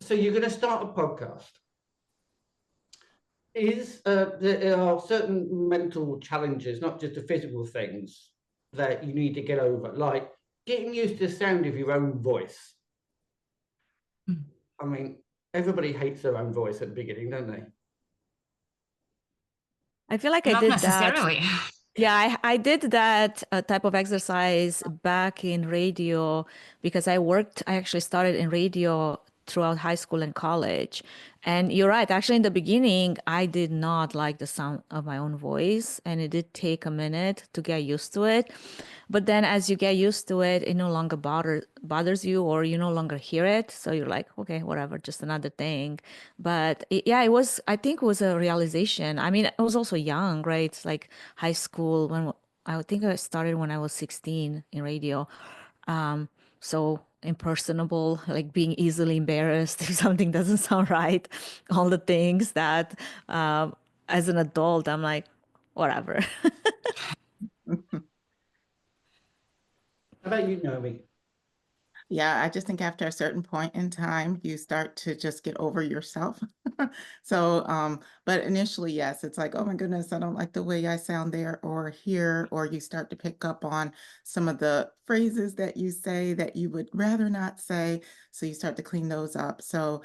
So you're going to start a podcast. There are certain mental challenges, not just the physical things, that you need to get over, like getting used to the sound of your own voice. I mean, everybody hates their own voice at the beginning, don't they? I feel like Not I did necessarily. that. Yeah, I did that type of exercise back in radio because I actually started in radio throughout high school and college. And you're right, actually in the beginning, I did not like the sound of my own voice, and it did take a minute to get used to it. But then as you get used to it, it no longer bothers you, or you no longer hear it. So you're like, okay, whatever, just another thing. But yeah, I think it was a realization. I mean, I was also young, right? It's like high school when I think I started when I was 16 in radio. So impersonable, like being easily embarrassed if something doesn't sound right. All the things that as an adult, I'm like, whatever. How about you, Naomi? Yeah, I just think after a certain point in time, you start to just get over yourself. So, but initially, yes, it's like, oh my goodness, I don't like the way I sound there or here, or you start to pick up on some of the phrases that you say that you would rather not say. So you start to clean those up. So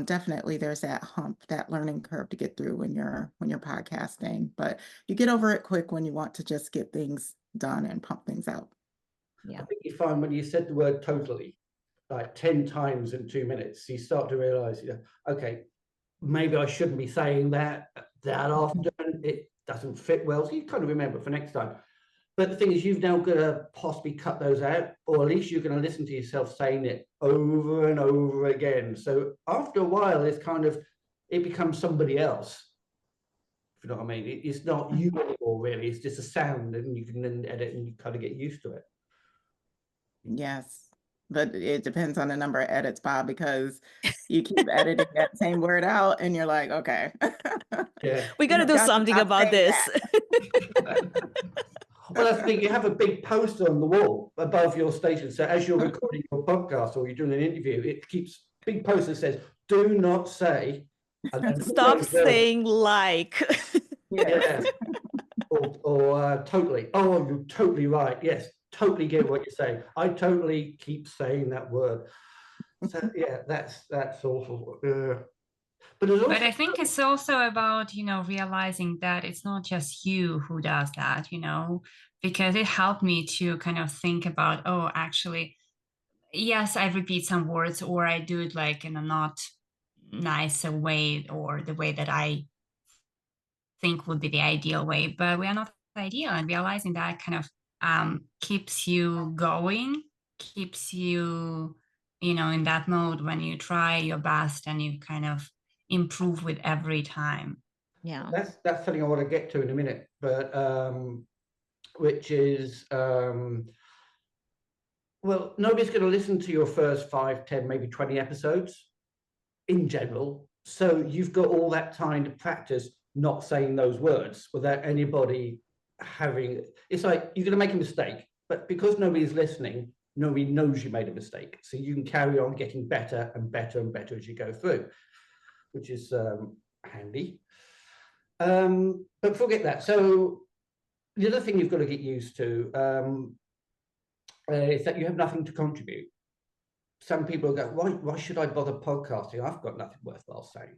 definitely there's that hump, that learning curve to get through when you're podcasting, but you get over it quick when you want to just get things done and pump things out. Yeah. I think you find when you said the word totally, like 10 times in 2 minutes, you start to realize, okay, maybe I shouldn't be saying that often. It doesn't fit well. So you kind of remember for next time. But the thing is, you've now got to possibly cut those out, or at least you're going to listen to yourself saying it over and over again. So after a while, it becomes somebody else. If you know what I mean? It's not you anymore, really. It's just a sound, and you can then edit and you kind of get used to it. Yes, but it depends on the number of edits, Bob, because you keep editing that same word out and you're like, okay. Yeah. We got to do something about this. Well, that's the thing. You have a big poster on the wall above your station. So as you're recording your podcast or you're doing an interview, it keeps big poster says, "Do not say." Stop saying like. Yeah. Or totally. Oh, you're totally right. Yes, totally get what you're saying. I totally keep saying that word. So yeah, that's awful. But I think it's also about, realizing that it's not just you who does that, because it helped me to kind of think about, oh, actually, yes, I repeat some words, or I do it like in a not nice way, or the way that I think would be the ideal way, but we are not ideal, and realizing that kind of keeps you going, keeps you, in that mode when you try your best and you kind of improve with every time. Yeah, that's something I want to get to in a minute, but which is well, nobody's going to listen to your first 5, 10, maybe 20 episodes in general, so you've got all that time to practice not saying those words without anybody having. It's like you're going to make a mistake, but because nobody's listening, nobody knows you made a mistake, so you can carry on getting better and better and better as you go through, which is handy. But forget that. So the other thing you've got to get used to is that you have nothing to contribute. Some people go, why should I bother podcasting? I've got nothing worthwhile saying.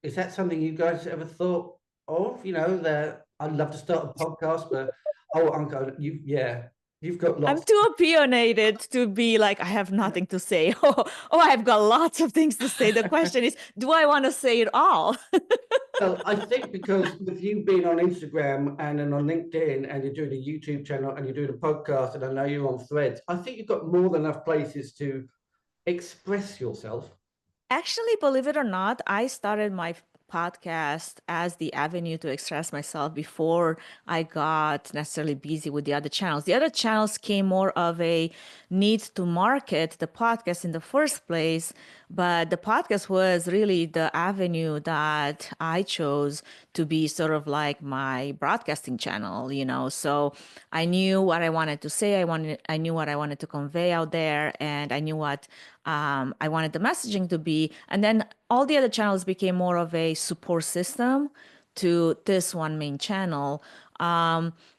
Is that something you guys ever thought of? That I'd love to start a podcast, but Anca, you've got lots. I'm too opinionated to be like, I have nothing to say. Oh, I've got lots of things to say. The question is, do I want to say it all? Well, I think because with you being on Instagram and then on LinkedIn, and you're doing a YouTube channel and you're doing a podcast, and I know you're on Threads, I think you've got more than enough places to express yourself. Actually, believe it or not, I started my podcast as the avenue to express myself before I got necessarily busy with the other channels. The other channels came more of a need to market the podcast in the first place, but the podcast was really the avenue that I chose to be sort of like my broadcasting channel, So I knew what I wanted to say. I knew what I wanted to convey out there, and I knew what I wanted the messaging to be, and then all the other channels became more of a support system to this one main channel.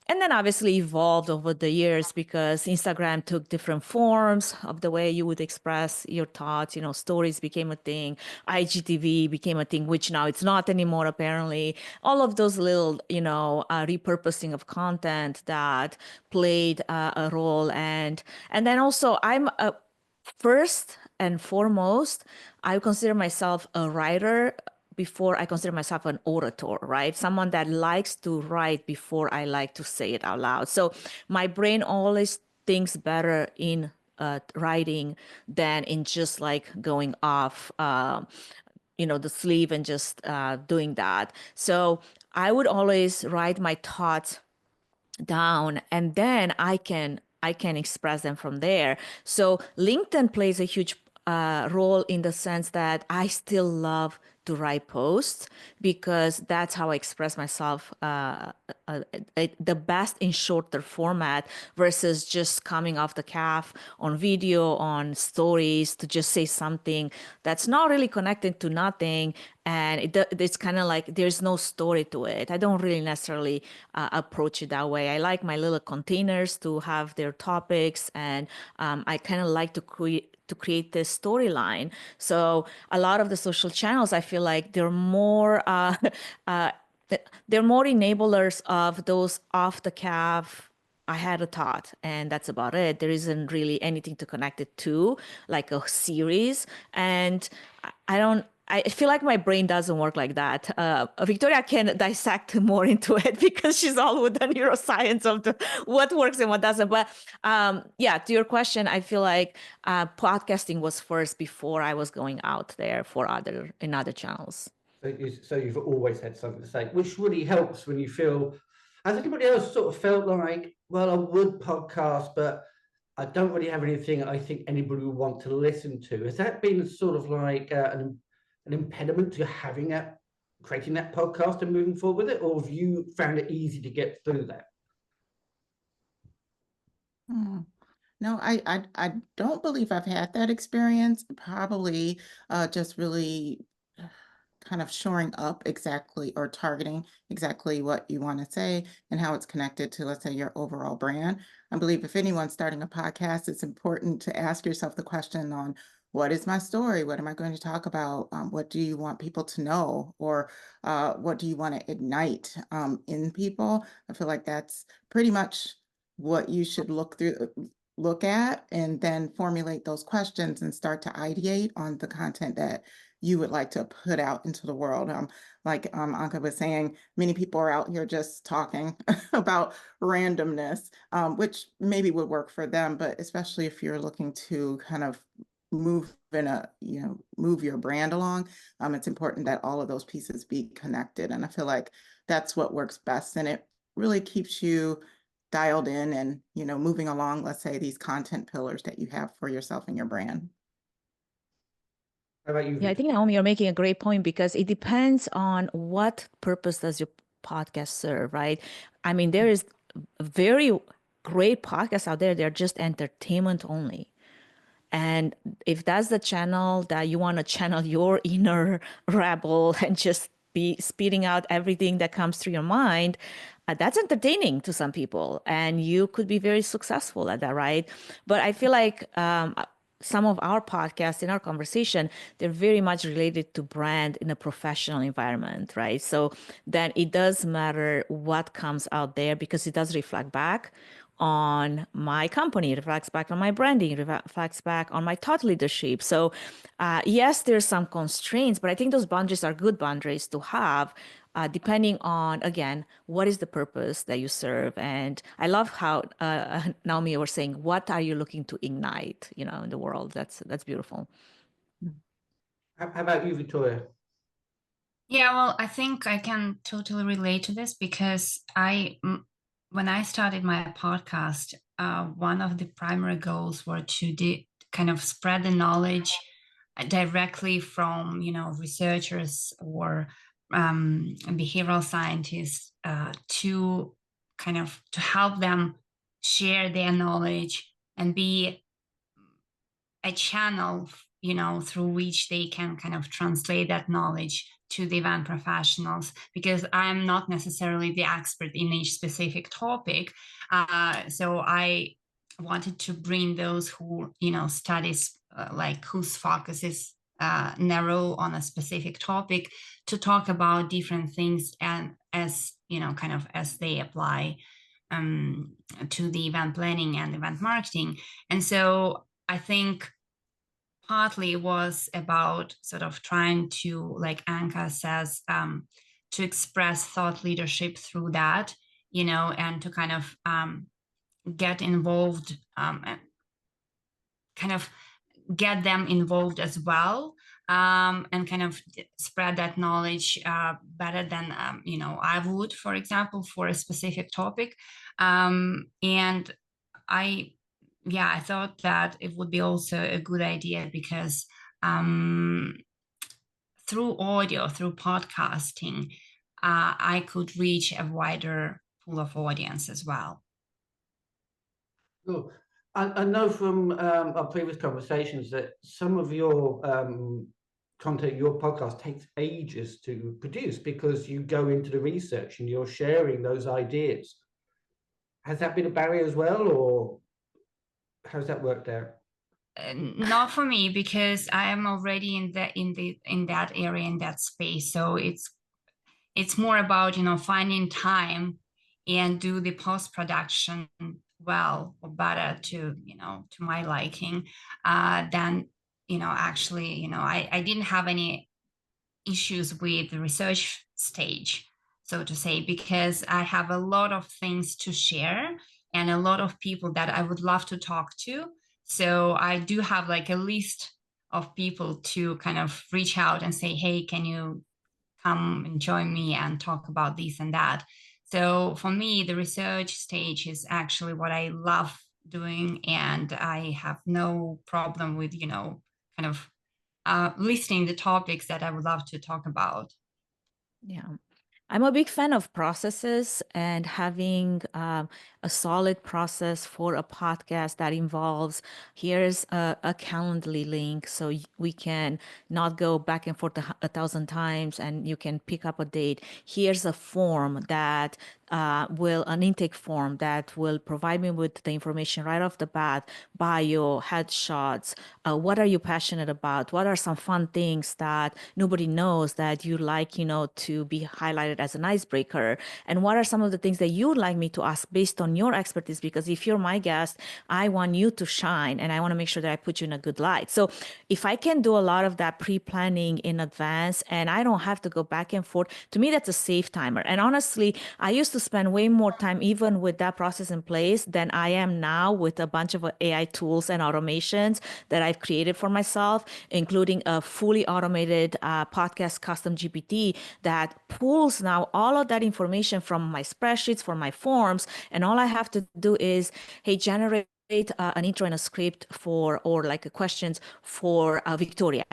And then obviously evolved over the years because Instagram took different forms of the way you would express your thoughts. Stories became a thing, IGTV became a thing, which now it's not anymore, apparently. All of those little, repurposing of content that played a role. And then also I'm first and foremost, I consider myself a writer before I consider myself an orator, right? Someone that likes to write before I like to say it out loud. So my brain always thinks better in writing than in just like going off, the sleeve and just doing that. So I would always write my thoughts down, and then I can express them from there. So LinkedIn plays a huge role in the sense that I still love to write posts because that's how I express myself the best in shorter format versus just coming off the cuff on video, on stories to just say something that's not really connected to nothing. And it's kind of like there's no story to it. I don't really necessarily approach it that way. I like my little containers to have their topics, and I kind of like to create this storyline. So a lot of the social channels, I feel like they're more enablers of those off the cuff. I had a thought, and that's about it. There isn't really anything to connect it to, like a series. And I feel like my brain doesn't work like that. Victoria can dissect more into it because she's all with the neuroscience of what works and what doesn't. But yeah, to your question, I feel like podcasting was first before I was going out there in other channels. So you've always had something to say, which really helps when you feel, has anybody else sort of felt like, well, I would podcast, but I don't really have anything I think anybody would want to listen to. Has that been sort of like an impediment to creating that podcast and moving forward with it? Or have you found it easy to get through that? No, I don't believe I've had that experience. Probably just really kind of shoring up exactly or targeting exactly what you want to say and how it's connected to, let's say, your overall brand. I believe if anyone's starting a podcast, it's important to ask yourself the question on what is my story? What am I going to talk about? What do you want people to know? Or what do you want to ignite in people? I feel like that's pretty much what you should look at, and then formulate those questions and start to ideate on the content that you would like to put out into the world. Like Anca was saying, many people are out here just talking about randomness, which maybe would work for them, but especially if you're looking to kind of move your brand along, it's important that all of those pieces be connected. And I feel like that's what works best, and it really keeps you dialed in and, moving along, let's say, these content pillars that you have for yourself and your brand. How about you? Yeah, I think, Naomi, you're making a great point because it depends on what purpose does your podcast serve, right? I mean, there is very great podcasts out there. They're just entertainment only. And if that's the channel that you want to channel your inner rebel and just be spitting out everything that comes through your mind, that's entertaining to some people. And you could be very successful at that, right? But I feel like some of our podcasts in our conversation, they're very much related to brand in a professional environment, right? So then it does matter what comes out there because it does reflect back on my company, it reflects back on my branding, it reflects back on my thought leadership. So yes, there's some constraints, but I think those boundaries are good boundaries to have, depending on, again, what is the purpose that you serve. And I love how Naomi, you were saying, what are you looking to ignite, in the world? That's beautiful. How about you, Victoria? Yeah, well, I think I can totally relate to this because when I started my podcast, one of the primary goals were to kind of spread the knowledge directly from, researchers or behavioral scientists to help them share their knowledge and be a channel, through which they can kind of translate that knowledge to the event professionals, because I'm not necessarily the expert in each specific topic. So I wanted to bring those who, studies like whose focus is narrow on a specific topic to talk about different things, and as, kind of as they apply to the event planning and event marketing. And so I think partly was about sort of trying to, like Anca says, to express thought leadership through that, and to kind of get involved, and kind of get them involved as well, and kind of spread that knowledge better than, I would, for example, for a specific topic. And I thought that it would be also a good idea because through audio, through podcasting, I could reach a wider pool of audience as well. Cool. I know from our previous conversations that some of your content, your podcast takes ages to produce because you go into the research and you're sharing those ideas. Has that been a barrier as well, or how's that worked out? Not for me, because I am already in that area, in that space. So it's more about, finding time and do the post-production well or better to my liking, than actually, I didn't have any issues with the research stage, so to say, because I have a lot of things to share and a lot of people that I would love to talk to. So I do have like a list of people to kind of reach out and say, hey, can you come and join me and talk about this and that. So for me, the research stage is actually what I love doing, and I have no problem with, kind of listing the topics that I would love to talk about. Yeah. I'm a big fan of processes, and having a solid process for a podcast that involves, here's a Calendly link so we can not go back and forth 1,000 times and you can pick up a date. Here's a form that an intake form that will provide me with the information right off the bat, bio, headshots, what are you passionate about? What are some fun things that nobody knows that you like, to be highlighted as an icebreaker? And what are some of the things that you'd like me to ask based on your expertise? Because if you're my guest, I want you to shine and I want to make sure that I put you in a good light. So if I can do a lot of that pre-planning in advance and I don't have to go back and forth, to me, that's a safe timer. And honestly, I used to spend way more time even with that process in place than I am now with a bunch of AI tools and automations that I've created for myself, including a fully automated podcast custom GPT that pulls now all of that information from my spreadsheets, for my forms, and all I have to do is, hey, generate an intro and a script or like questions for Victoria.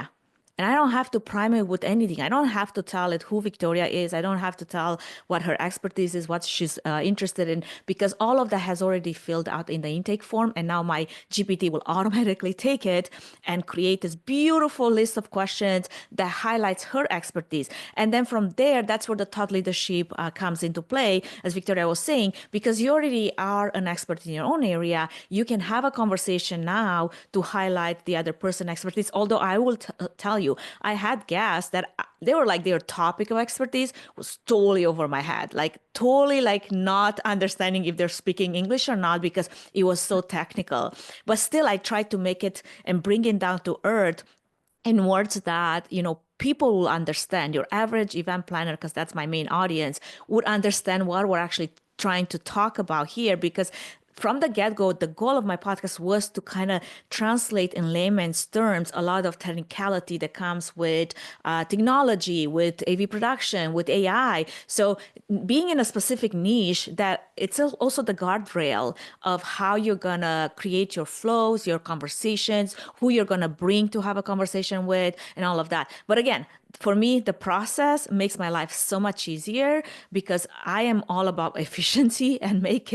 And I don't have to prime it with anything. I don't have to tell it who Victoria is. I don't have to tell what her expertise is, what she's interested in, because all of that has already filled out in the intake form. And now my GPT will automatically take it and create this beautiful list of questions that highlights her expertise. And then from there, that's where the thought leadership comes into play, as Victoria was saying, because you already are an expert in your own area. You can have a conversation now to highlight the other person's expertise. Although I will tell you, I had guests that they were like, their topic of expertise was totally over my head, like totally like not understanding if they're speaking English or not, because it was so technical. But still, I tried to make it and bring it down to earth in words that, people will understand. Your average event planner, because that's my main audience, would understand what we're actually trying to talk about here, because from the get-go, the goal of my podcast was to kind of translate in layman's terms a lot of technicality that comes with technology, with AV production, with AI. So being in a specific niche, that it's also the guardrail of how you're going to create your flows, your conversations, who you're going to bring to have a conversation with, and all of that. But again, for me, the process makes my life so much easier because I am all about efficiency and make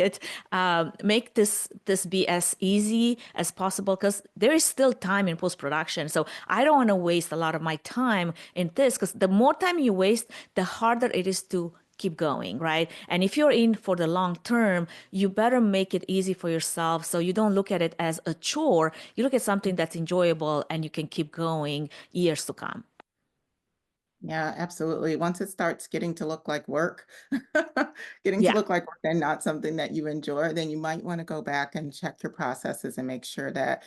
this be as easy as possible, because there is still time in post-production. So I don't want to waste a lot of my time in this, because the more time you waste, the harder it is to keep going, right? And if you're in for the long term, you better make it easy for yourself, so you don't look at it as a chore. You look at something that's enjoyable and you can keep going years to come. Yeah, absolutely. Once it starts getting to look like work, getting to Yeah. look like work and not something that you enjoy, then you might want to go back and check your processes and make sure that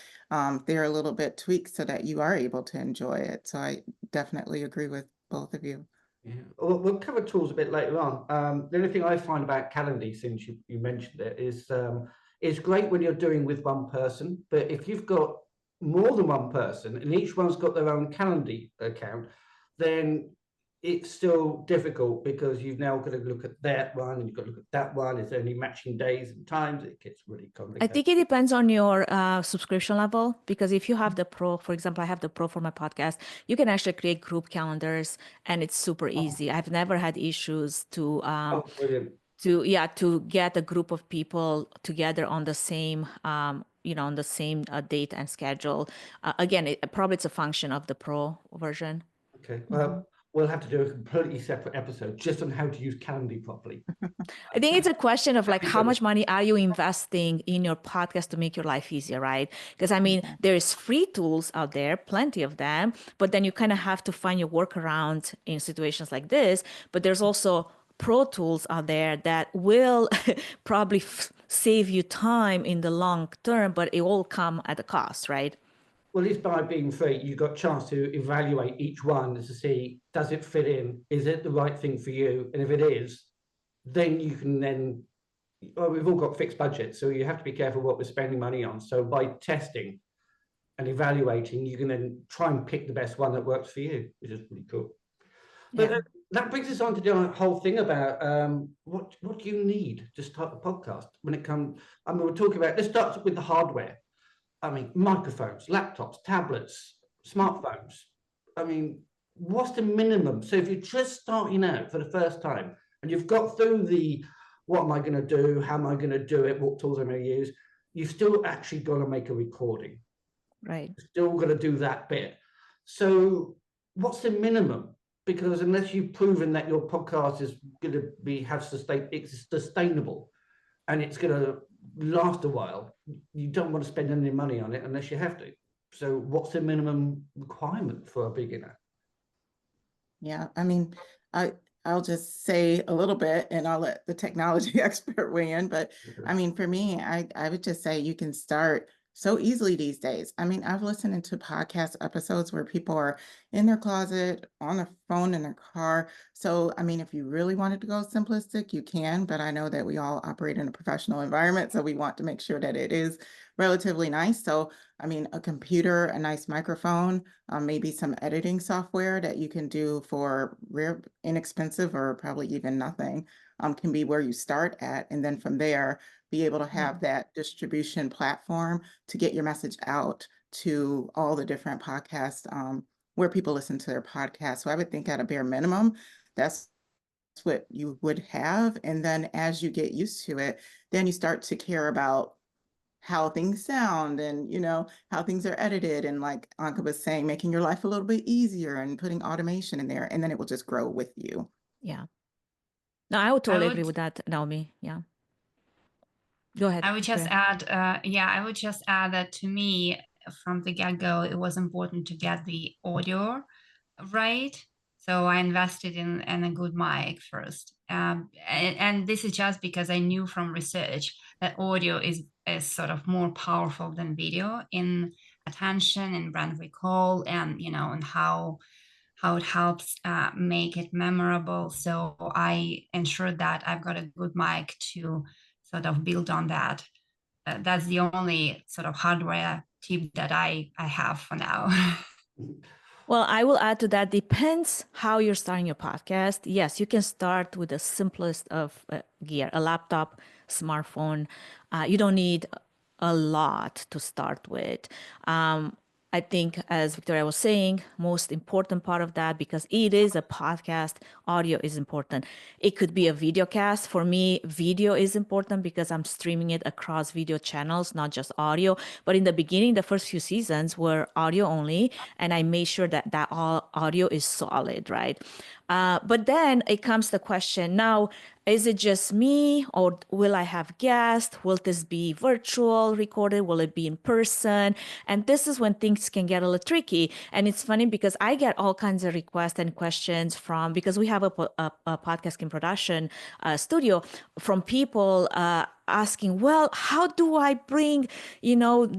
they're a little bit tweaked so that you are able to enjoy it. So I definitely agree with both of you. Yeah, we'll cover tools a bit later on. The only thing I find about Calendly, since you mentioned it, is it's great when you're doing with one person, but if you've got more than one person and each one's got their own Calendly account, then it's still difficult, because you've now got to look at that one and you've got to look at that one. It's only matching days and times. It gets really complicated. I think it depends on your subscription level, because if you have the pro, for example, I have the pro for my podcast, you can actually create group calendars and it's super easy. I've never had issues to Brilliant. to get a group of people together on the same on the same date and schedule. Again, probably it's a function of the pro version. Okay, we'll have to do a completely separate episode just on how to use Calendly properly. I think it's a question of like, how much money are you investing in your podcast to make your life easier, right? Because I mean, there's free tools out there, plenty of them, but then you kind of have to find your workaround in situations like this. But there's also pro tools out there that will probably save you time in the long term, but it will come at a cost, right? Well, at least by being free, you've got a chance to evaluate each one to see, does it fit in? Is it the right thing for you? And if it is, then you can then, well, we've all got fixed budgets, so you have to be careful what we're spending money on. So by testing and evaluating, you can then try and pick the best one that works for you, which is pretty cool. But that brings us on to the whole thing about what do you need to start a podcast when it comes, I mean, we're talking about, let's start with the hardware. I mean, microphones, laptops, tablets, smartphones. I mean, what's the minimum? So if you're just starting out for the first time and you've got through the, what am I going to do? How am I going to do it? What tools am I going to use? You've still actually got to make a recording. Right. You're still got to do that bit. So what's the minimum? Because unless you've proven that your podcast is going to be, it's sustainable and it's going to last a while, you don't want to spend any money on it unless you have to. So what's the minimum requirement for a beginner? Yeah, I mean, I'll just say a little bit and I'll let the technology expert weigh in. But I mean, for me, I would just say you can start so easily these days. I mean, I've listened to podcast episodes where people are in their closet, on their phone, in their car. So, I mean, if you really wanted to go simplistic, you can, but I know that we all operate in a professional environment, so we want to make sure that it is relatively nice. So, I mean, a computer, a nice microphone, maybe some editing software that you can do for inexpensive or probably even nothing, can be where you start at. And then from there, be able to have that distribution platform to get your message out to all the different podcasts where people listen to their podcasts. So I would think at a bare minimum, that's what you would have. And then as you get used to it, then you start to care about how things sound and, you know, how things are edited. And like Anca was saying, making your life a little bit easier and putting automation in there, and then it will just grow with you. Yeah. No, I would totally agree with that, Naomi. Yeah. Go ahead. I would just add, I would just add that to me, from the get-go, it was important to get the audio right. So I invested in a good mic first. And this is just because I knew from research that audio is sort of more powerful than video in attention and brand recall, and, you know, and how it helps make it memorable. So I ensured that I've got a good mic to sort of build on that. That's the only sort of hardware tip that I have for now. Well, I will add to that, depends how you're starting your podcast. Yes, you can start with the simplest of gear, a laptop, smartphone. You don't need a lot to start with. I think, as Victoria was saying, most important part of that, because it is a podcast, audio is important. It could be a video cast. For me, video is important because I'm streaming it across video channels, not just audio. But in the beginning, the first few seasons were audio only, and I made sure that all audio is solid, right? But then it comes the question now, is it just me, or will I have guests? Will this be virtual recorded? Will it be in person? And this is when things can get a little tricky. And it's funny because I get all kinds of requests and questions from, because we have a podcasting production studio, from people asking, well, how do I bring,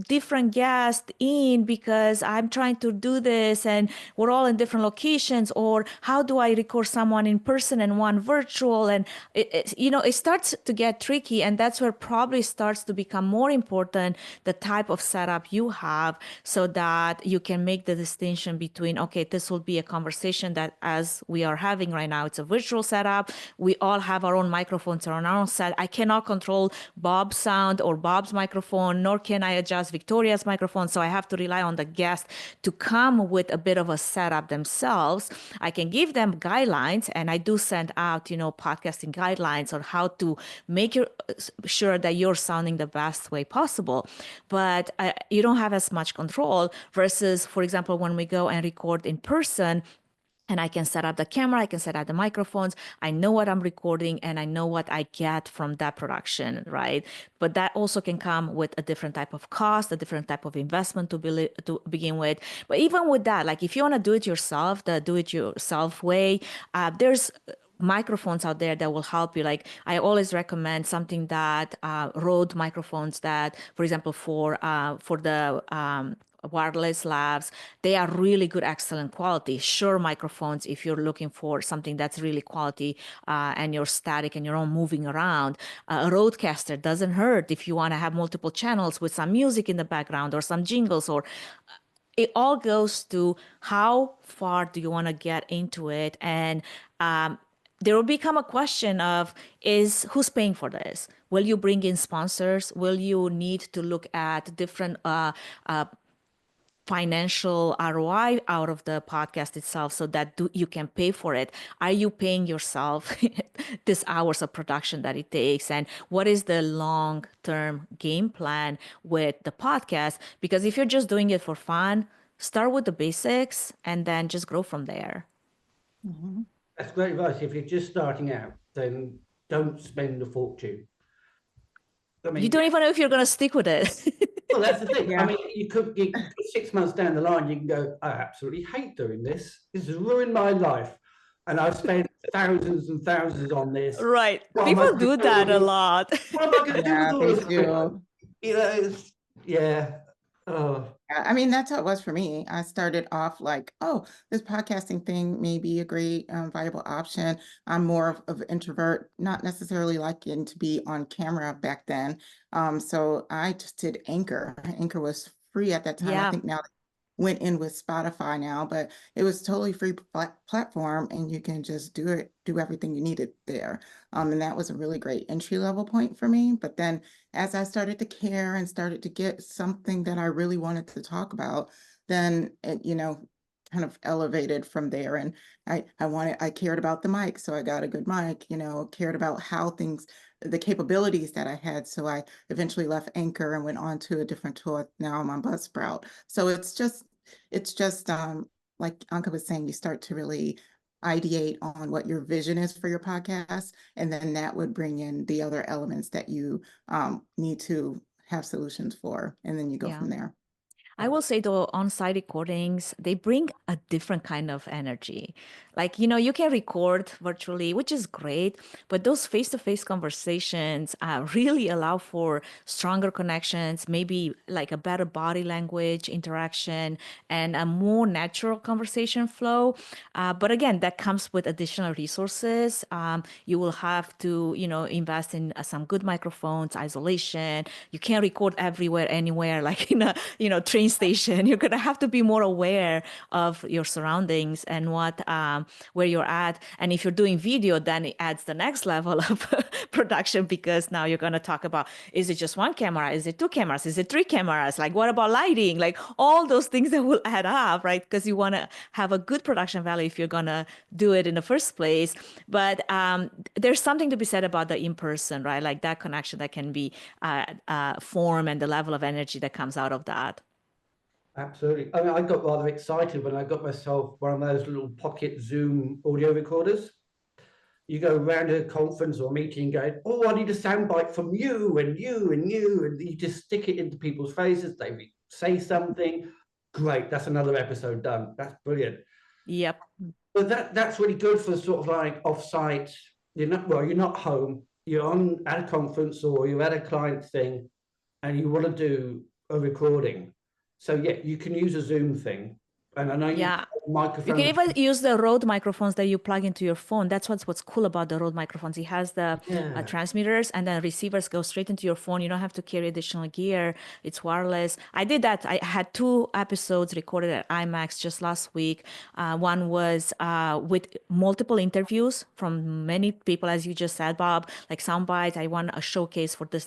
different guests in, because I'm trying to do this and we're all in different locations, or how do I record someone in person and one virtual? And it starts to get tricky, and that's where probably starts to become more important the type of setup you have, so that you can make the distinction between, okay, this will be a conversation that, as we are having right now, it's a virtual setup. We all have our own microphones or on our own set. I cannot control Bob's sound or Bob's microphone, nor can I adjust Victoria's microphone. So I have to rely on the guest to come with a bit of a setup themselves. I can give them guidelines, and I do send out, podcasting guidelines on how to make sure that you're sounding the best way possible. But you don't have as much control versus, for example, when we go and record in person, and I can set up the camera, I can set up the microphones, I know what I'm recording, and I know what I get from that production, right? But that also can come with a different type of cost, a different type of investment to begin with. But even with that, like if you want to do it yourself, the do-it-yourself way, there's microphones out there that will help you. Like I always recommend something that Rode microphones that, for example, for the wireless labs, they are really good, excellent quality. Shure microphones, if you're looking for something that's really quality and you're static and you're all moving around, a Rodecaster doesn't hurt if you want to have multiple channels with some music in the background or some jingles, or it all goes to how far do you want to get into it. And there will become a question of who's paying for this? Will you bring in sponsors? Will you need to look at different financial ROI out of the podcast itself so that you can pay for it? Are you paying yourself this hours of production that it takes? And what is the long-term game plan with the podcast? Because if you're just doing it for fun, start with the basics and then just grow from there. Mhm. That's great advice. If you're just starting out, then don't spend a fortune. I mean, You don't even know if you're going to stick with it. well, that's the thing. Yeah. I mean, you could 6 months down the line, you can go, I absolutely hate doing this. This has ruined my life. And I've spent thousands and thousands on this. Right. What am I People do that a doing? lot. What am I going to do Yeah, with all they this do. equipment? Yeah. Oh, Yeah, I mean, that's how it was for me. I started off like, oh, this podcasting thing may be a great, viable option. I'm more of an introvert, not necessarily liking to be on camera back then. So I just did Anchor. Anchor was free at that time. I Yeah. think now it went in with Spotify now, but it was totally free platform, and you can just do everything you needed there. And that was a really great entry level point for me. But then as I started to care and started to get something that I really wanted to talk about, then it, kind of elevated from there. And I cared about the mic, so I got a good mic, cared about how the capabilities that I had. So I eventually left Anchor and went on to a different tool. Now I'm on Buzzsprout. So it's just like Anca was saying, you start to really ideate on what your vision is for your podcast, and then that would bring in the other elements that you need to have solutions for, and then you go from there. I will say though, on-site recordings, they bring a different kind of energy. Like, you can record virtually, which is great, but those face-to-face conversations really allow for stronger connections, maybe like a better body language interaction and a more natural conversation flow. But again, that comes with additional resources. You will have to, invest in some good microphones, isolation. You can't record everywhere, anywhere, like in a, train train station. You're going to have to be more aware of your surroundings and where you're at. And if you're doing video, then it adds the next level of production, because now you're going to talk about, is it just one camera? Is it two cameras? Is it three cameras? Like, what about lighting? Like all those things that will add up, right? Because you want to have a good production value if you're going to do it in the first place. But there's something to be said about the in-person, right? Like that connection that can be formed, and the level of energy that comes out of that. Absolutely. I mean, I got rather excited when I got myself one of those little pocket Zoom audio recorders. You go around a conference or meeting going, oh, I need a soundbite from you and you and you, and you just stick it into people's faces. They say something. Great, that's another episode done. That's brilliant. Yep. But that's really good for sort of like offsite. You're not home. You're at a conference or you're at a client thing, and you want to do a recording. So yeah, you can use a Zoom thing. And I know you have a microphone. You can even use the Rode microphones that you plug into your phone. That's what's cool about the Rode microphones. It has the transmitters, and then receivers go straight into your phone. You don't have to carry additional gear. It's wireless. I did that. I had 2 episodes recorded at IMAX just last week. One was with multiple interviews from many people, as you just said, Bob, like sound bites. I want a showcase for this.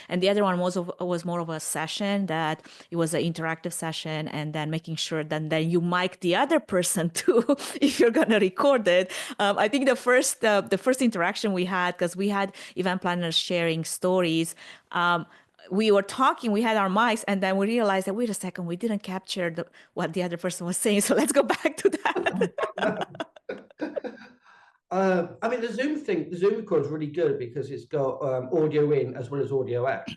And the other one was more of a session, that it was an interactive session, and then making sure that then you mic the other person too if you're going to record it. I think the first interaction we had, because we had event planners sharing stories, we were talking, we had our mics, and then we realized that, wait a second, we didn't capture what the other person was saying. So let's go back to that. I mean, the Zoom recorder is really good because it's got audio in as well as audio out.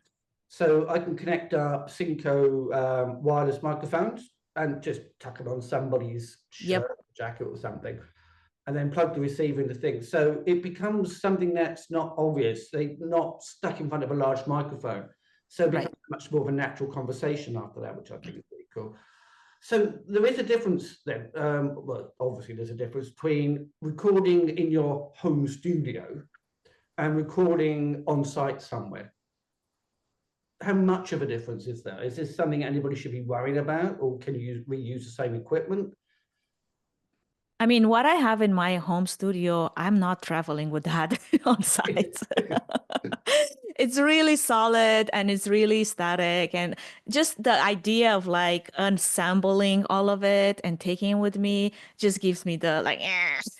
So I can connect up Synco wireless microphones and just tuck it on somebody's shirt, jacket or something, and then plug the receiver into things. So it becomes something that's not obvious. They're not stuck in front of a large microphone. So it becomes much more of a natural conversation after that, which I think is pretty cool. So there is a difference then. Well, obviously there's a difference between recording in your home studio and recording on site somewhere. How much of a difference is there? Is this something anybody should be worried about, or can you reuse the same equipment? I mean, what I have in my home studio, I'm not traveling with that on site. It's really solid and it's really static, and just the idea of like assembling all of it and taking it with me just gives me the like,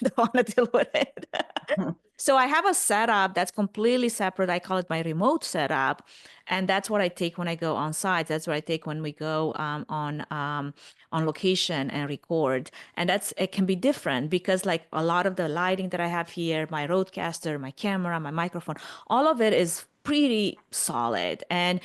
don't want to deal with it. So I have a setup that's completely separate. I call it my remote setup. And that's what I take when I go on site. That's what I take when we go on location and record. And it can be different because like a lot of the lighting that I have here, my roadcaster, my camera, my microphone, all of it is pretty solid. And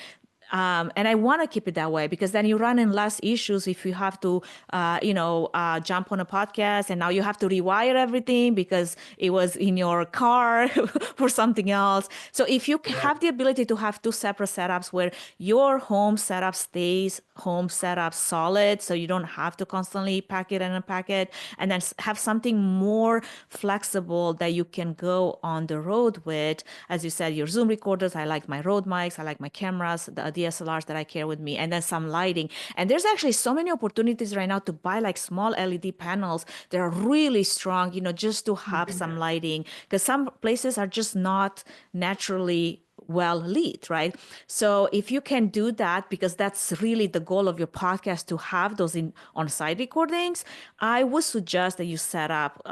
I want to keep it that way, because then you run in less issues if you have to, jump on a podcast and now you have to rewire everything because it was in your car for something else. So if you have the ability to have 2 separate setups where your home setup stays home setup solid, so you don't have to constantly pack it and unpack it, and then have something more flexible that you can go on the road with. As you said, your Zoom recorders, I like my Rode mics, I like my cameras, the DSLRs that I carry with me, and then some lighting. And there's actually so many opportunities right now to buy like small LED panels that are really strong, just to have some lighting, because some places are just not naturally well lit, right? So if you can do that, because that's really the goal of your podcast, to have those on-site recordings, I would suggest that you set up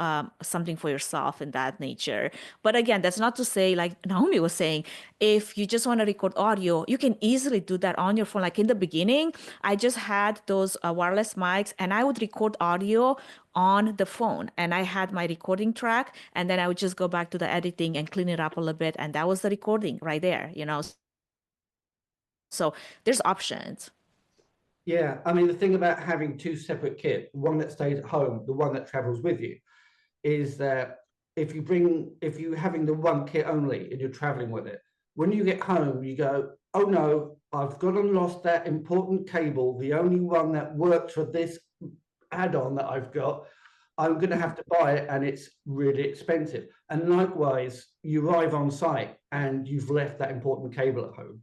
something for yourself in that nature. But again, that's not to say, like Naomi was saying, if you just want to record audio, you can easily do that on your phone. Like in the beginning, I just had those wireless mics and I would record audio on the phone, and I had my recording track, and then I would just go back to the editing and clean it up a little bit, and that was the recording right there, So there's options. Yeah, I mean, the thing about having 2 separate kit, one that stays at home, the one that travels with you, is that if you're having the one kit only and you're traveling with it, when you get home, you go, oh no, I've gone and lost that important cable, the only one that works for this add-on that I've got. I'm going to have to buy it, and it's really expensive. And likewise, you arrive on site and you've left that important cable at home.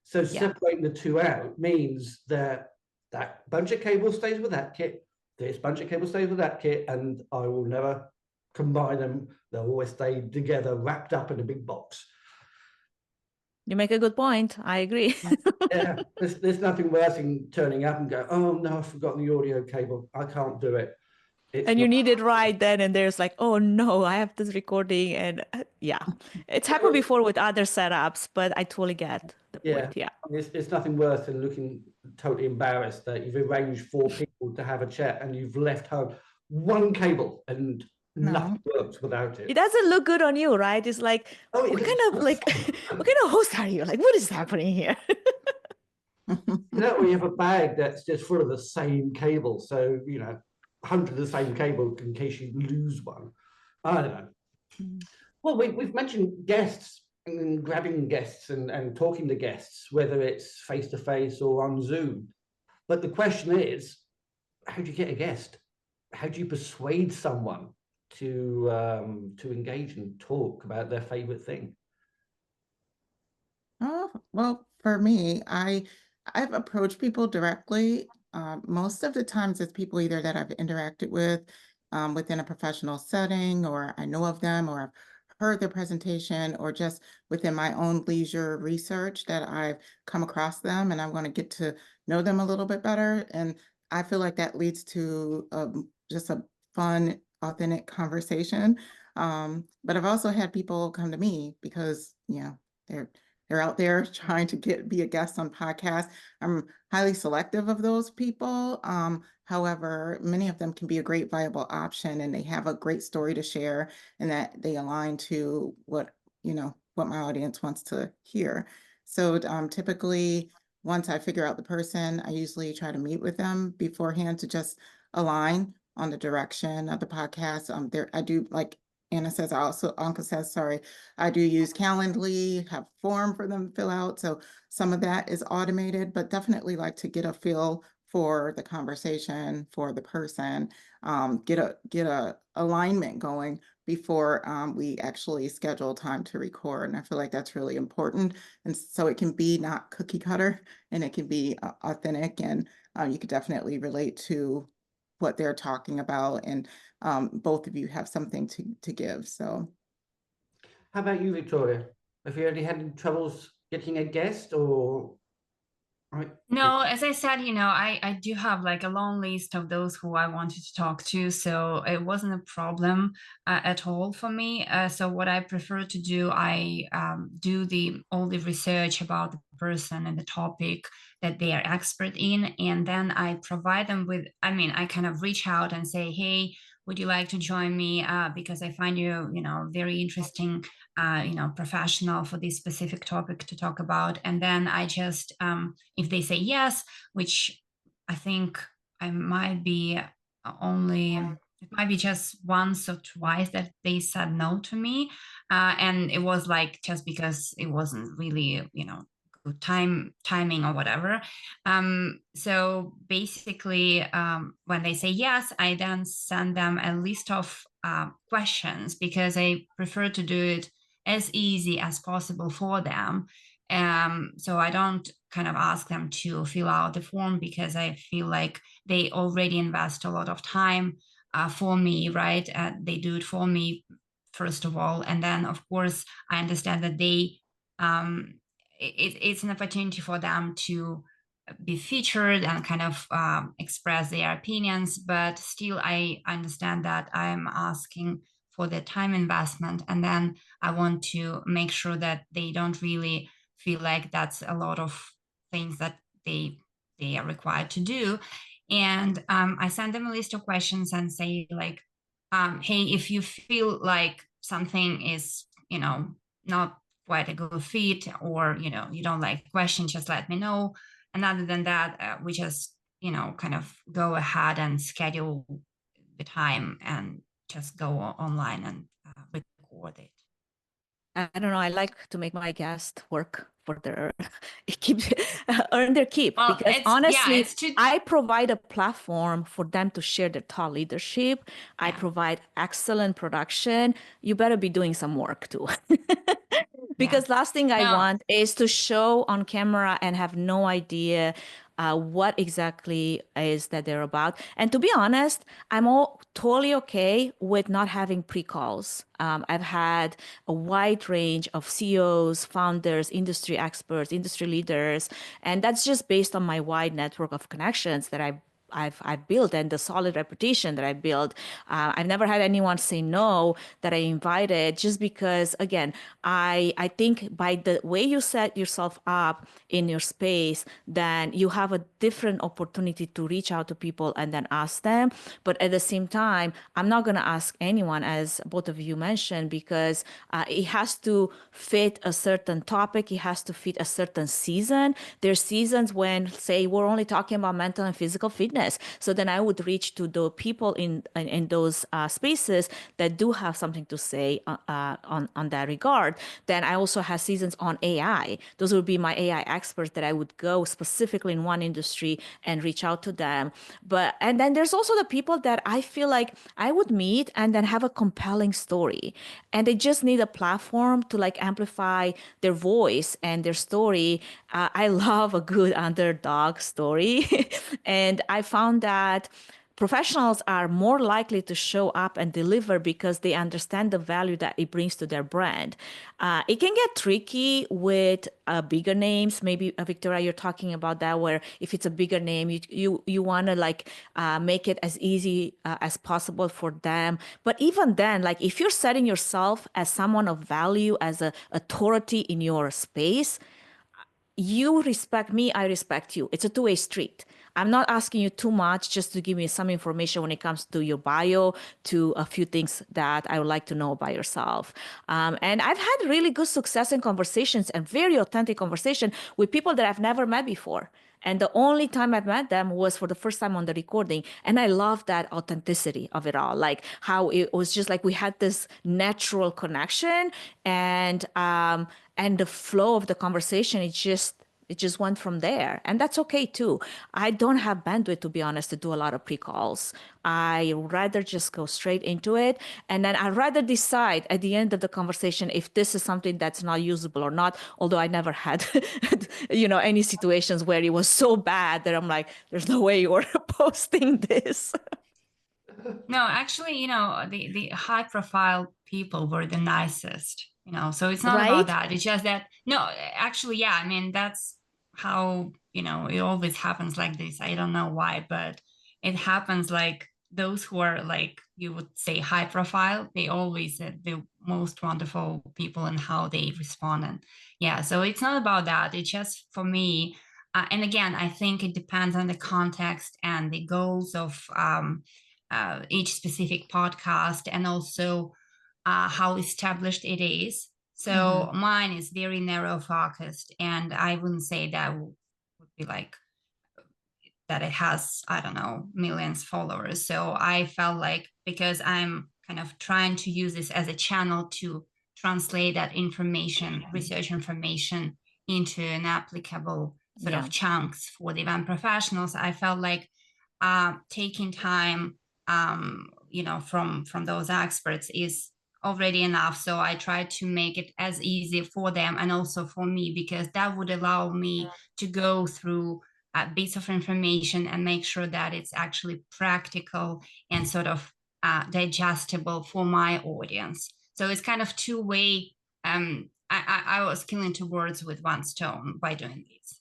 So separating the 2 out means that that bunch of cable stays with that kit, this bunch of cable stays with that kit, and I will never combine them. They'll always stay together, wrapped up in a big box. You make a good point. I agree. Yeah, there's nothing worse than turning up and go, oh no, I've forgotten the audio cable. I can't do it. And you need it right then and there's like, oh no, I have this recording. And yeah, it's happened before with other setups, but I totally get the point. Yeah. It's nothing worse than looking totally embarrassed that you've arranged 4 people to have a chat and you've left home one cable and nothing works without it. It doesn't look good on you, right? It's like, what kind of host are you? Like, what is happening here? We have a bag that's just full of the same cable. So, 100 of the same cable in case you lose one. I don't know. Well, we've mentioned guests and grabbing guests and talking to guests, whether it's face-to-face or on Zoom. But the question is, how do you get a guest? How do you persuade someone to engage and talk about their favorite thing? Oh, well, for me, I've approached people directly. Most of the times it's people either that I've interacted with within a professional setting, or I know of them, or I've heard their presentation, or just within my own leisure research that I've come across them and I want to get to know them a little bit better. And I feel like that leads to just a fun, authentic conversation. But I've also had people come to me because, they're out there trying to be a guest on podcasts. I'm highly selective of those people. However, many of them can be a great viable option, and they have a great story to share, and that they align to what my audience wants to hear. So typically, once I figure out the person, I usually try to meet with them beforehand to just align on the direction of the podcast. I do, like Anca says, sorry, I do use Calendly, have form for them to fill out. So some of that is automated, but definitely like to get a feel for the conversation, for the person, get a alignment going before we actually schedule time to record. And I feel like that's really important. And so it can be not cookie cutter, and it can be authentic, and you could definitely relate to what they're talking about, and both of you have something to give. So how about you, Victoria? Have you already had any troubles getting a guest, or No, as I said, I do have like a long list of those who I wanted to talk to, so it wasn't a problem at all for me. So what I prefer to do, I do all the research about the person and the topic that they are expert in, and then I provide them with, I kind of reach out and say, hey, would you like to join me? Because I find you, very interesting, professional for this specific topic to talk about. And then I just, if they say yes, which I think it might be just once or twice that they said no to me. And it was like, just because it wasn't really, good timing or whatever. So basically, when they say yes, I then send them a list of questions, because I prefer to do it as easy as possible for them. So I don't kind of ask them to fill out the form, because I feel like they already invest a lot of time for me, right? They do it for me, first of all. And then, of course, I understand that it's an opportunity for them to be featured and kind of express their opinions, but still I understand that I'm asking for the time investment, and then I want to make sure that they don't really feel like that's a lot of things that they are required to do. And I send them a list of questions and say, like, hey, if you feel like something is, not quite a good fit, or you don't like the question, just let me know. And other than that, we just kind of go ahead and schedule the time and just go online and record it. I don't know. I like to make my guests work for their earn their keep, because honestly, I provide a platform for them to share their thought leadership. Yeah. I provide excellent production. You better be doing some work too. Because last thing I want is to show on camera and have no idea what exactly is that they're about. And to be honest, I'm all totally okay with not having pre-calls. I've had a wide range of CEOs, founders, industry experts, industry leaders, and that's just based on my wide network of connections that I've built and the solid reputation that I built. I've never had anyone say no that I invited, just because, again, I think by the way you set yourself up in your space, then you have a different opportunity to reach out to people and then ask them. But at the same time, I'm not going to ask anyone, as both of you mentioned, because it has to fit a certain topic. It has to fit a certain season. There's seasons when, say, we're only talking about mental and physical fitness. So then I would reach to the people in those spaces that do have something to say on that regard. Then I also have seasons on AI. Those would be my AI experts that I would go specifically in one industry and reach out to them. And then there's also the people that I feel like I would meet and then have a compelling story, and they just need a platform to like amplify their voice and their story. I love a good underdog story. And I found that professionals are more likely to show up and deliver because they understand the value that it brings to their brand. It can get tricky with bigger names. Maybe Victoria, you're talking about that, where if it's a bigger name, you want to like make it as easy as possible for them. But even then, like if you're setting yourself as someone of value, as an authority in your space, you respect me, I respect you. It's a two-way street. I'm not asking you too much just to give me some information when it comes to your bio, to a few things that I would like to know about yourself. And I've had really good success in conversations and very authentic conversation with people that I've never met before. And the only time I've met them was for the first time on the recording. And I love that authenticity of it all, like how it was just like we had this natural connection, and the flow of the conversation, it just went from there. And that's okay too. I don't have bandwidth, to be honest, to do a lot of pre-calls. I rather just go straight into it. And then I'd rather decide at the end of the conversation if this is something that's not usable or not. Although I never had, any situations where it was so bad that I'm like, there's no way you're posting this. No, actually, the high profile people were the nicest, so it's not about Right? that. It's just that, no, actually, yeah, I mean, that's how, it always happens like this. I don't know why, but it happens like those who are like, you would say high profile, they always the most wonderful people and how they respond. And yeah, so it's not about that. It's just for me. And again, I think it depends on the context and the goals of, each specific podcast, and also how established it is. So mine is very narrow focused, and I wouldn't say that would be like that it has, I don't know, millions followers. So I felt like, because I'm kind of trying to use this as a channel to translate that information, research information, into an applicable sort of chunks for the event professionals, I felt like taking time from those experts is already enough. So I try to make it as easy for them and also for me, because that would allow me to go through bits of information and make sure that it's actually practical and sort of digestible for my audience. So it's kind of two-way. I was killing two birds with one stone by doing this.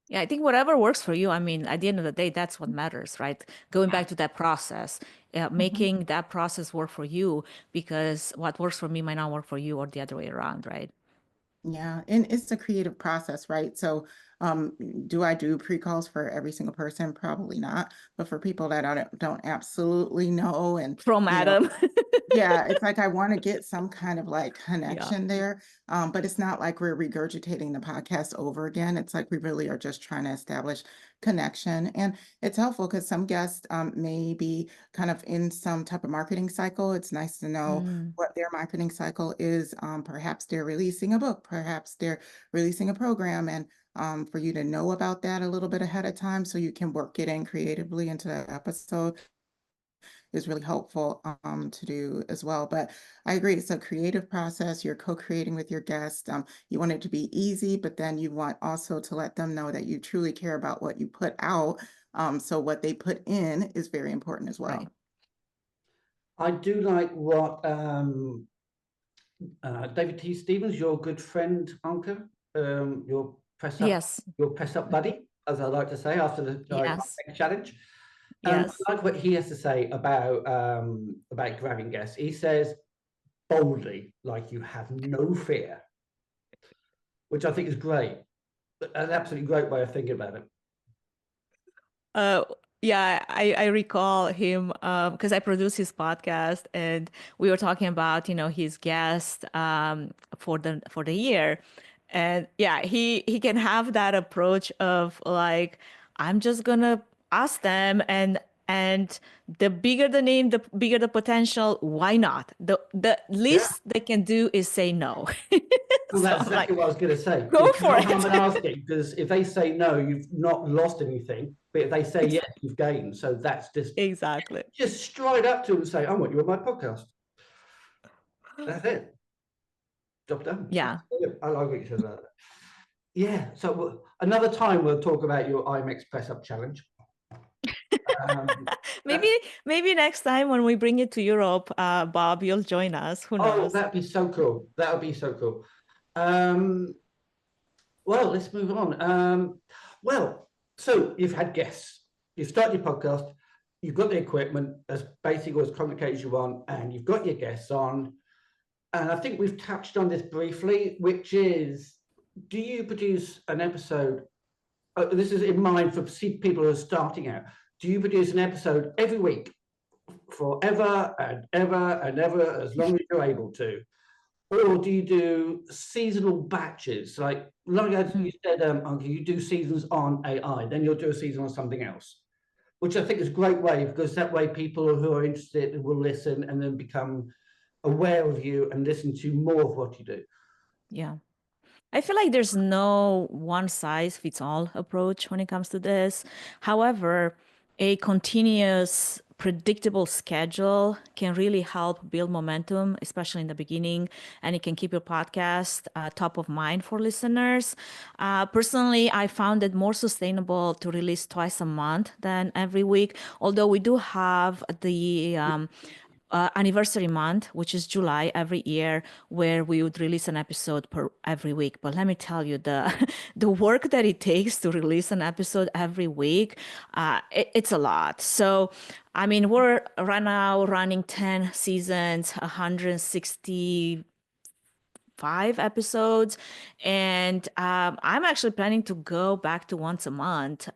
Yeah, I think whatever works for you. I mean, at the end of the day, that's what matters, right? Going back to that process, making that process work for you, because what works for me might not work for you, or the other way around, right? Yeah, and it's a creative process, right? So do I do pre-calls for every single person? Probably not. But for people that I don't absolutely know, and From Adam. yeah, it's like I want to get some kind of like connection there. But it's not like we're regurgitating the podcast over again. It's like we really are just trying to establish connection. And it's helpful because some guests may be kind of in some type of marketing cycle. It's nice to know what their marketing cycle is. Perhaps they're releasing a book, perhaps they're releasing a program, and for you to know about that a little bit ahead of time so you can work it in creatively into the episode is really helpful to do as well. But I agree, it's a creative process. You're co-creating with your guest. You want it to be easy, but then you want also to let them know that you truly care about what you put out. So what they put in is very important as well. Right. I do like what David T. Stevens, your good friend, Anca, your press up, Yes. your press up buddy, as I like to say, after the Yes. challenge. Yes. I like what he has to say about grabbing guests. He says boldly, like you have no fear, which I think is great. An absolutely great way of thinking about it. Yeah, I recall him because I produce his podcast, and we were talking about, you know, his guest for the year. And yeah, he can have that approach of like, I'm just gonna ask them, and the bigger the name, the bigger the potential. Why not? The least they can do is say no. Well, that's So, exactly like, what I was going to say. go There's for no it. harm in asking, because if they say no, you've not lost anything. But if they say yes, you've gained. So that's Exactly. just stride up to them and say, "I want you on my podcast." That's it. Job done. Yeah. I like what you said about that. Yeah. So another time we'll talk about your IMEX press up challenge. Maybe next time when we bring it to Europe, Bob, you'll join us. Who Oh, knows? that'd be so cool. That would be so cool. Well, let's move on. Well, so you've had guests. You've started your podcast. You've got the equipment as basic or as complicated as you want, and you've got your guests on. And I think we've touched on this briefly, which is, do you produce an episode? This is in mind for people who are starting out. Do you produce an episode every week, forever and ever and ever, as long as you're able to? Or do you do seasonal batches? Like as you said, Anca, you do seasons on AI, then you'll do a season on something else, which I think is a great way, because that way people who are interested will listen and then become aware of you and listen to more of what you do. Yeah. I feel like there's no one size fits all approach when it comes to this. However, a continuous, predictable schedule can really help build momentum, especially in the beginning, and it can keep your podcast top of mind for listeners. Personally, I found it more sustainable to release twice a month than every week, although we do have the anniversary month, which is July every year, where we would release an episode per every week. But let me tell you, the work that it takes to release an episode every week, it's a lot. So, I mean, we're right now running 10 seasons, 165 episodes, and I'm actually planning to go back to once a month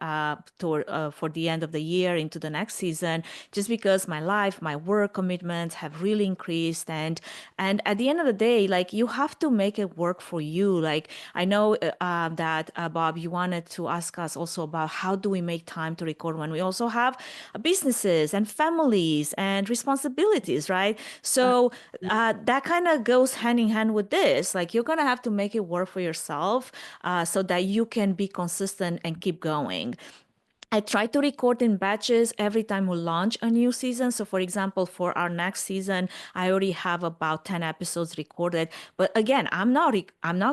for the end of the year into the next season, just because my life, my work commitments have really increased, and at the end of the day, like, you have to make it work for you. Like, I know that Bob, you wanted to ask us also about how do we make time to record when we also have businesses and families and responsibilities, right? So that kind of goes hand in hand with this. Like, you're going to have to make it work for yourself so that you can be consistent and keep going. I try to record in batches every time we launch a new season. So, for example, for our next season, I already have about 10 episodes recorded. But again, I'm not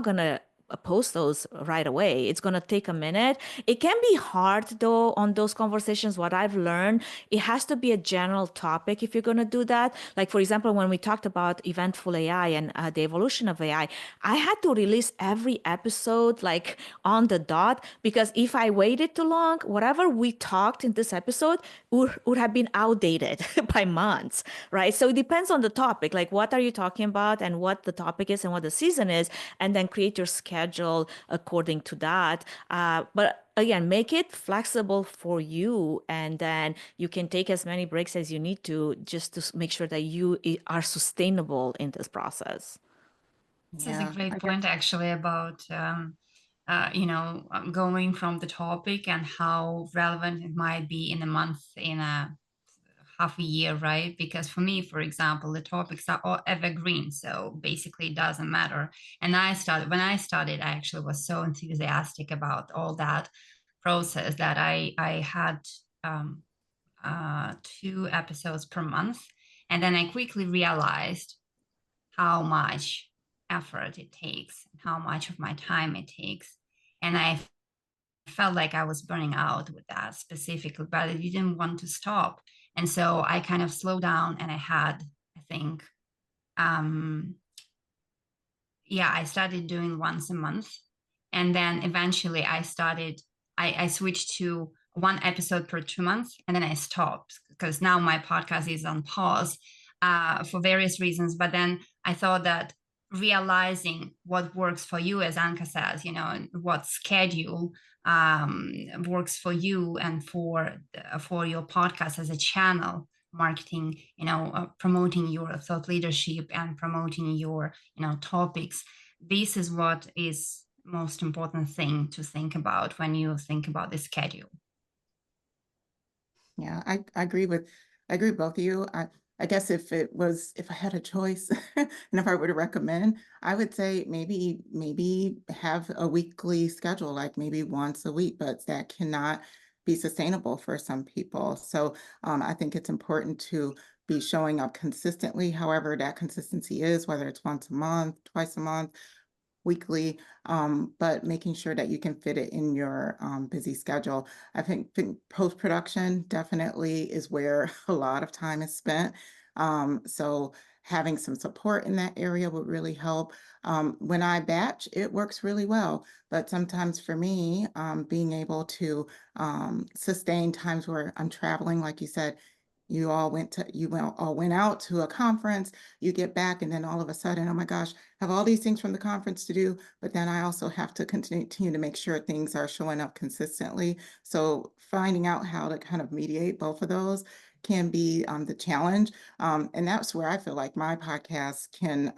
going to post those right away. It's going to take a minute. It can be hard though on those conversations. What I've learned, it has to be a general topic if you're going to do that. Like, for example, when we talked about eventful AI and the evolution of AI, I had to release every episode like on the dot, because if I waited too long, whatever we talked in this episode would have been outdated by months, right? So it depends on the topic. Like, what are you talking about and what the topic is and what the season is, and then create your schedule according to that. But again, make it flexible for you, and then you can take as many breaks as you need to, just to make sure that you are sustainable in this process. This is a great point, actually, about going from the topic and how relevant it might be in a month, in a half a year, right? Because for me, for example, the topics are all evergreen, so basically it doesn't matter. And when I started, I actually was so enthusiastic about all that process that I had 2 episodes per month. And then I quickly realized how much effort it takes, how much of my time it takes. And I felt like I was burning out with that specifically, but I didn't want to stop. And so I kind of slowed down, and I had, I think, I started doing once a month. And then eventually I switched to 1 episode per 2 months, and then I stopped because now my podcast is on pause for various reasons. But then I thought that realizing what works for you, as Anca says, what schedule works for you and for your podcast as a channel, marketing, promoting your thought leadership and promoting your, topics. This is what is most important thing to think about when you think about the schedule. Yeah, I agree with both of you. I guess if I had a choice and if I were to recommend, I would say maybe have a weekly schedule, like maybe once a week, but that cannot be sustainable for some people. So I think it's important to be showing up consistently, however that consistency is, whether it's once a month, twice a month, weekly, but making sure that you can fit it in your busy schedule. I think post-production definitely is where a lot of time is spent. So having some support in that area would really help. When I batch, it works really well, but sometimes for me, being able to sustain times where I'm traveling, like you said, you all went out to a conference, you get back, and then all of a sudden, oh my gosh, have all these things from the conference to do, but then I also have to continue to make sure things are showing up consistently. So finding out how to kind of mediate both of those can be the challenge. And that's where I feel like my podcast can,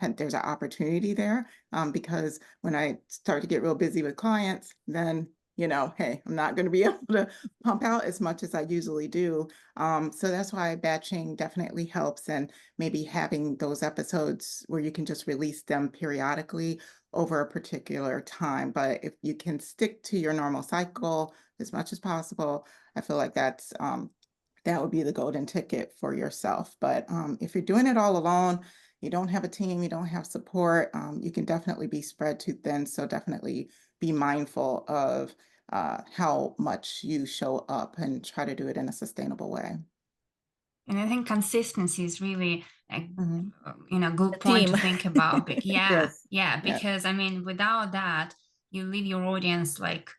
there's an opportunity there because when I start to get real busy with clients, then hey, I'm not going to be able to pump out as much as I usually do. So that's why batching definitely helps, and maybe having those episodes where you can just release them periodically over a particular time. But if you can stick to your normal cycle as much as possible, I feel like that would be the golden ticket for yourself. But if you're doing it all alone, you don't have a team, you don't have support, you can definitely be spread too thin. So definitely be mindful of how much you show up and try to do it in a sustainable way. And I think consistency is really a Mm-hmm. good point to think about. Yes. Because I mean, without that, you leave your audience like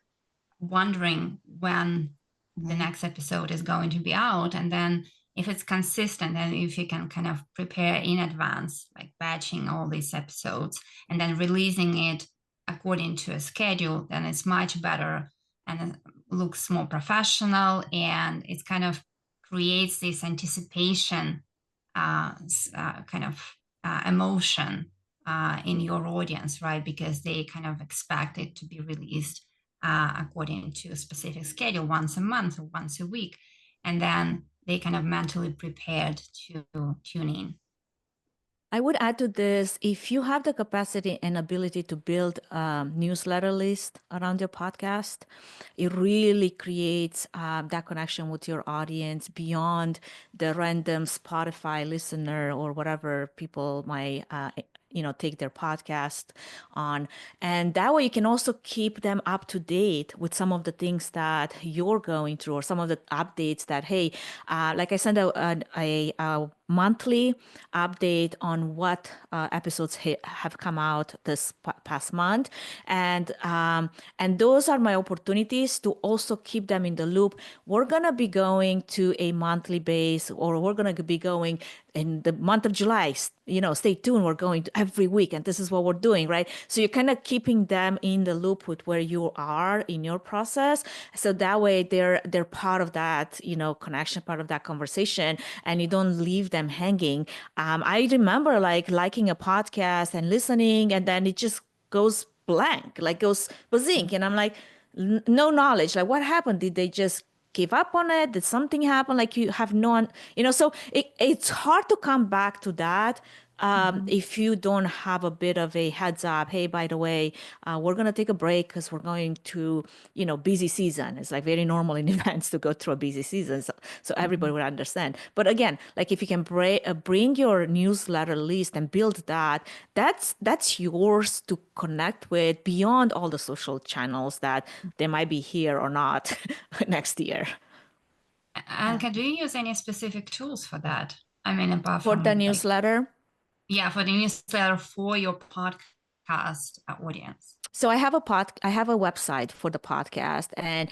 wondering when the next episode is going to be out. And then if it's consistent, and if you can kind of prepare in advance, like batching all these episodes and then releasing it according to a schedule, then it's much better and it looks more professional, and it kind of creates this anticipation emotion in your audience, right? Because they kind of expect it to be released according to a specific schedule, once a month or once a week. And then they kind of mentally prepared to tune in. I would add to this, if you have the capacity and ability to build a newsletter list around your podcast, it really creates that connection with your audience beyond the random Spotify listener or whatever people might take their podcast on. And that way you can also keep them up to date with some of the things that you're going through, or some of the updates that, hey, like I sent a monthly update on what episodes have come out this past month, and those are my opportunities to also keep them in the loop. We're gonna be going to a monthly base, or we're gonna be going in the month of July. Stay tuned. We're going to every week, and this is what we're doing, right? So you're kind of keeping them in the loop with where you are in your process, so that way they're part of that connection, part of that conversation, and you don't leave them hanging. I remember liking a podcast and listening, and then it just goes blank, goes bazink, and I'm like, no knowledge. Like, what happened? Did they just give up on it? Did something happen? Like, you have no, so it's hard to come back to that if you don't have a bit of a heads up, hey, by the way, we're going to take a break because we're going to, busy season. It's like very normal in events to go through a busy season. So everybody would understand. But again, like if you can bring your newsletter list and build that's yours to connect with beyond all the social channels that they might be here or not next year. Anca, do you use any specific tools for that? I mean, apart For from the newsletter? Yeah, for the newsletter for your podcast audience. So I have a website for the podcast, and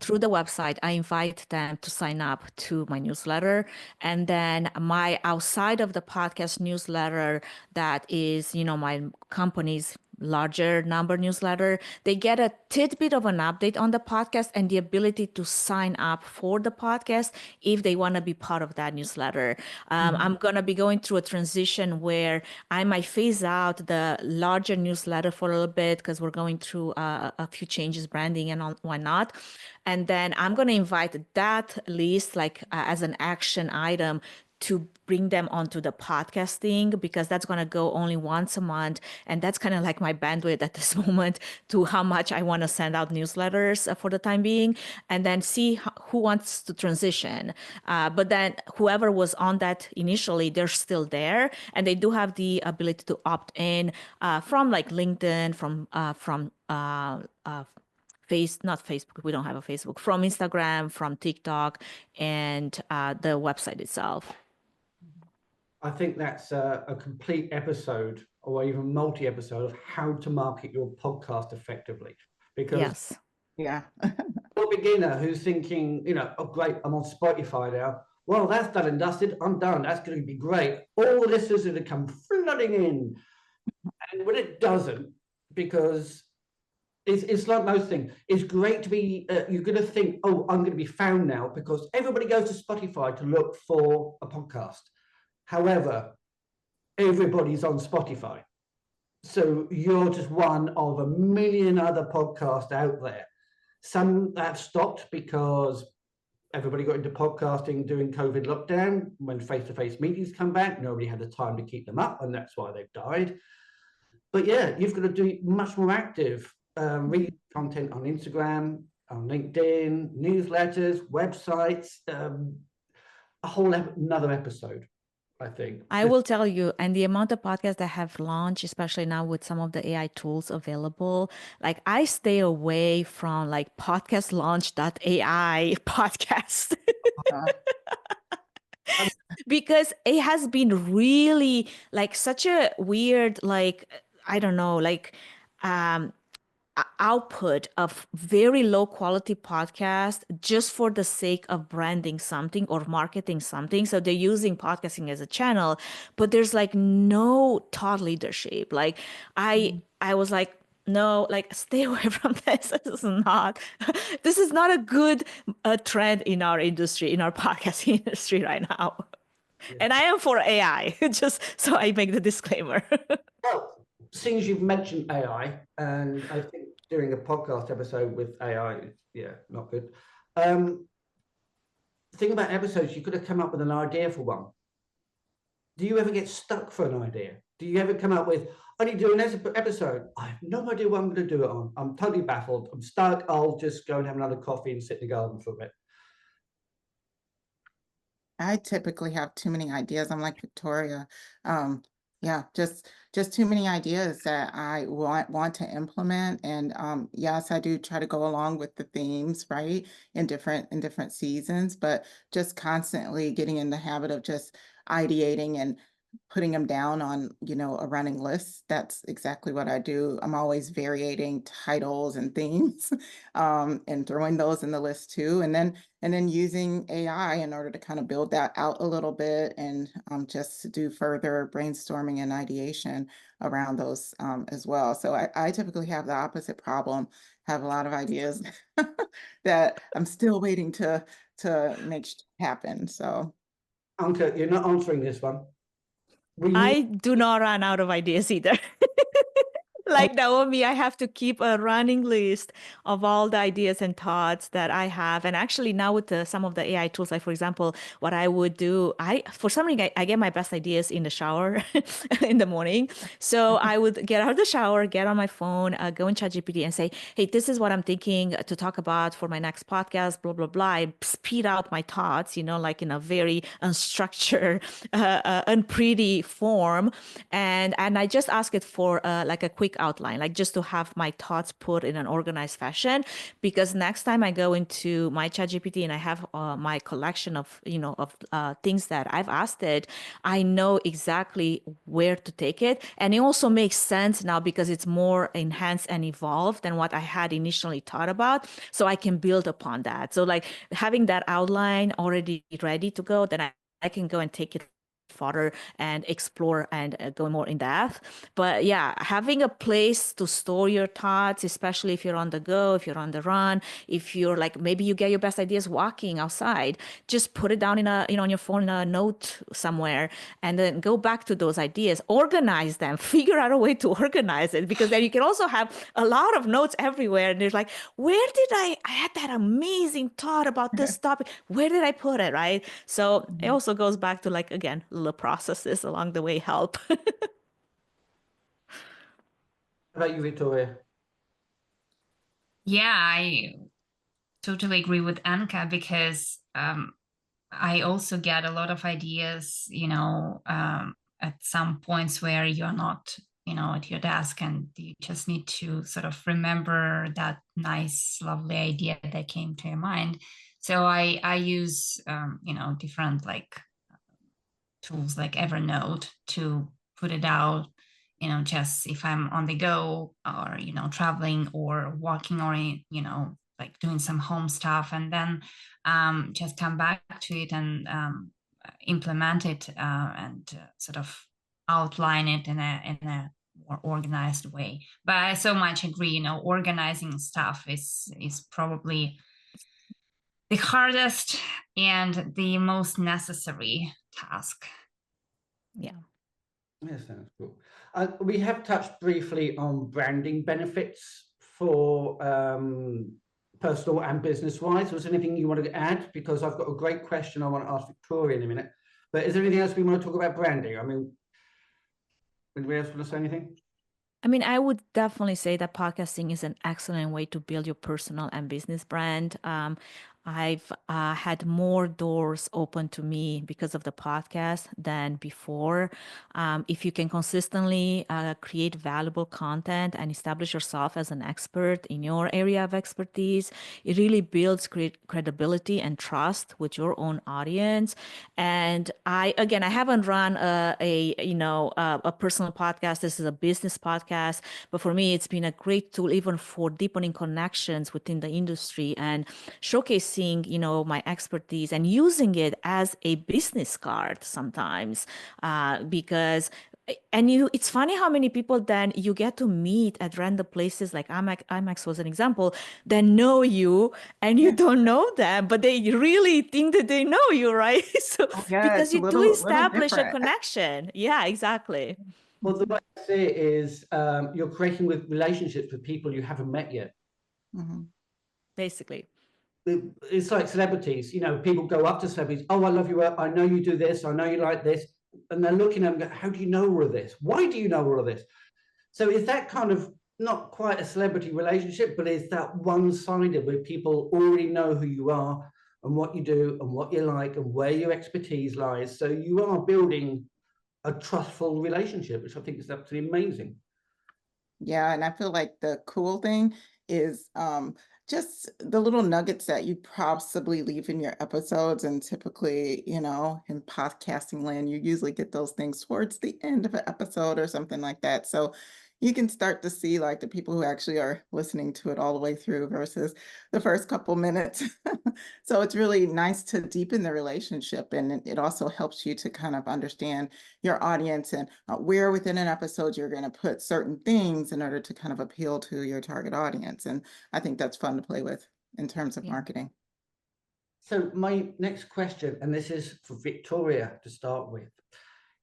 through the website, I invite them to sign up to my newsletter. And then my outside of the podcast newsletter, that is, my company's larger number newsletter, they get a tidbit of an update on the podcast and the ability to sign up for the podcast if they want to be part of that newsletter. I'm going to be going through a transition where I might phase out the larger newsletter for a little bit because we're going through a few changes, branding and whatnot. And then I'm going to invite that list as an action item to bring them onto the podcasting, because that's going to go only once a month. And that's kind of like my bandwidth at this moment to how much I want to send out newsletters for the time being, and then see who wants to transition. But then whoever was on that initially, they're still there, and they do have the ability to opt in from like LinkedIn, from not Facebook, we don't have a Facebook, from Instagram, from TikTok, and the website itself. I think that's a complete episode or even multi-episode of how to market your podcast effectively. Because yes, yeah, a beginner who's thinking, oh great, I'm on Spotify now. Well, that's done and dusted. I'm done. That's going to be great. All the listeners are going to come flooding in, and when it doesn't, because it's like most things, it's great to be. You're going to think, oh, I'm going to be found now because everybody goes to Spotify to look for a podcast. However, everybody's on Spotify. So you're just one of a million other podcasts out there. Some have stopped because everybody got into podcasting during COVID lockdown. When face-to-face meetings come back, nobody had the time to keep them up, and that's why they've died. But yeah, you've got to do much more active read content on Instagram, on LinkedIn, newsletters, websites, a whole another episode. I think I will tell you, and the amount of podcasts that have launched, especially now with some of the AI tools available, like I stay away from like podcastlaunch.ai podcast because it has been really like such a weird, like, I don't know, like, output of very low quality podcast just for the sake of branding something or marketing something. So they're using podcasting as a channel, but there's like no thought leadership. Like I was like, no, like stay away from this. This is not a good trend in our industry, in our podcasting industry right now. Yeah. And I am for AI, just so I make the disclaimer. Well, seeing as you've mentioned AI, and I think doing a podcast episode with AI, not good. The thing about episodes, you could have come up with an idea for one. Do you ever get stuck for an idea? Do you ever come up with, I need to do an episode? I have no idea what I'm going to do it on. I'm totally baffled. I'm stuck. I'll just go and have another coffee and sit in the garden for a bit. I typically have too many ideas. I'm like Victoria. Yeah, just too many ideas that I want to implement. And yes, I do try to go along with the themes, right, in different seasons, but just constantly getting in the habit of just ideating and putting them down on, a running list. That's exactly what I do. I'm always variating titles and themes and throwing those in the list too. And then using AI in order to kind of build that out a little bit and just to do further brainstorming and ideation around those as well. So I typically have the opposite problem, have a lot of ideas that I'm still waiting to make happen. So Anca, you're not answering this one. I do not run out of ideas either. like Naomi, I have to keep a running list of all the ideas and thoughts that I have. And actually now with some of the AI tools, like for example, what I would do, for some reason, I get my best ideas in the shower in the morning. So I would get out of the shower, get on my phone, go in ChatGPT and say, hey, this is what I'm thinking to talk about for my next podcast, blah, blah, blah. I speed out my thoughts, like in a very unstructured, unpretty form. And I just ask it for like a quick outline, like just to have my thoughts put in an organized fashion. Because next time I go into my ChatGPT and I have my collection of, things that I've asked it, I know exactly where to take it. And it also makes sense now because it's more enhanced and evolved than what I had initially thought about. So I can build upon that. So like having that outline already ready to go, then I can go and take it further and explore and go more in depth. But yeah, having a place to store your thoughts, especially if you're on the go, if you're on the run, if you're like, maybe you get your best ideas walking outside, just put it down in on your phone in a note somewhere, and then go back to those ideas, organize them, figure out a way to organize it, because then you can also have a lot of notes everywhere. And there's like, where did I had that amazing thought about this topic. Where did I put it? Right. So it also goes back to like, again, the processes along the way help. How about you, Victoria? Yeah, I totally agree with Anca because I also get a lot of ideas, at some points where you're not, at your desk, and you just need to sort of remember that nice, lovely idea that came to your mind. So I use, different like tools like Evernote to put it out, just if I'm on the go or, traveling or walking or, like doing some home stuff, and then just come back to it and implement it and sort of outline it in a more organized way. But I so much agree, organizing stuff is probably the hardest and the most necessary task. Yeah. Yeah, sounds cool. We have touched briefly on branding benefits for personal and business wise. Was there anything you wanted to add? Because I've got a great question I want to ask Victoria in a minute. But is there anything else we want to talk about branding? I mean, anybody else want to say anything? I mean, I would definitely say that podcasting is an excellent way to build your personal and business brand. I've had more doors open to me because of the podcast than before. If you can consistently create valuable content and establish yourself as an expert in your area of expertise, it really builds credibility and trust with your own audience. And I haven't run a personal podcast. This is a business podcast, but for me, it's been a great tool even for deepening connections within the industry and showcasing, my expertise and using it as a business card sometimes, because it's funny how many people then you get to meet at random places, like IMAX was an example, that know you and you don't know them, but they really think that they know you, right? So because you do establish a connection. Yeah, exactly. Well, the way I see it is you're creating with relationships with people you haven't met yet. Basically. It's like celebrities, people go up to celebrities. Oh, I love you. I know you do this. I know you like this. And they're looking at them, how do you know all of this? Why do you know all of this? So is that kind of not quite a celebrity relationship, but is that one-sided where people already know who you are and what you do and what you like and where your expertise lies? So you are building a trustful relationship, which I think is absolutely amazing. Yeah, and I feel like the cool thing is just the little nuggets that you possibly leave in your episodes. And typically, in podcasting land, you usually get those things towards the end of an episode or something like that. So you can start to see like the people who actually are listening to it all the way through versus the first couple minutes. So it's really nice to deepen the relationship, and it also helps you to kind of understand your audience and where within an episode you're going to put certain things in order to kind of appeal to your target audience. And I think that's fun to play with in terms of marketing. So my next question, and this is for Victoria to start with.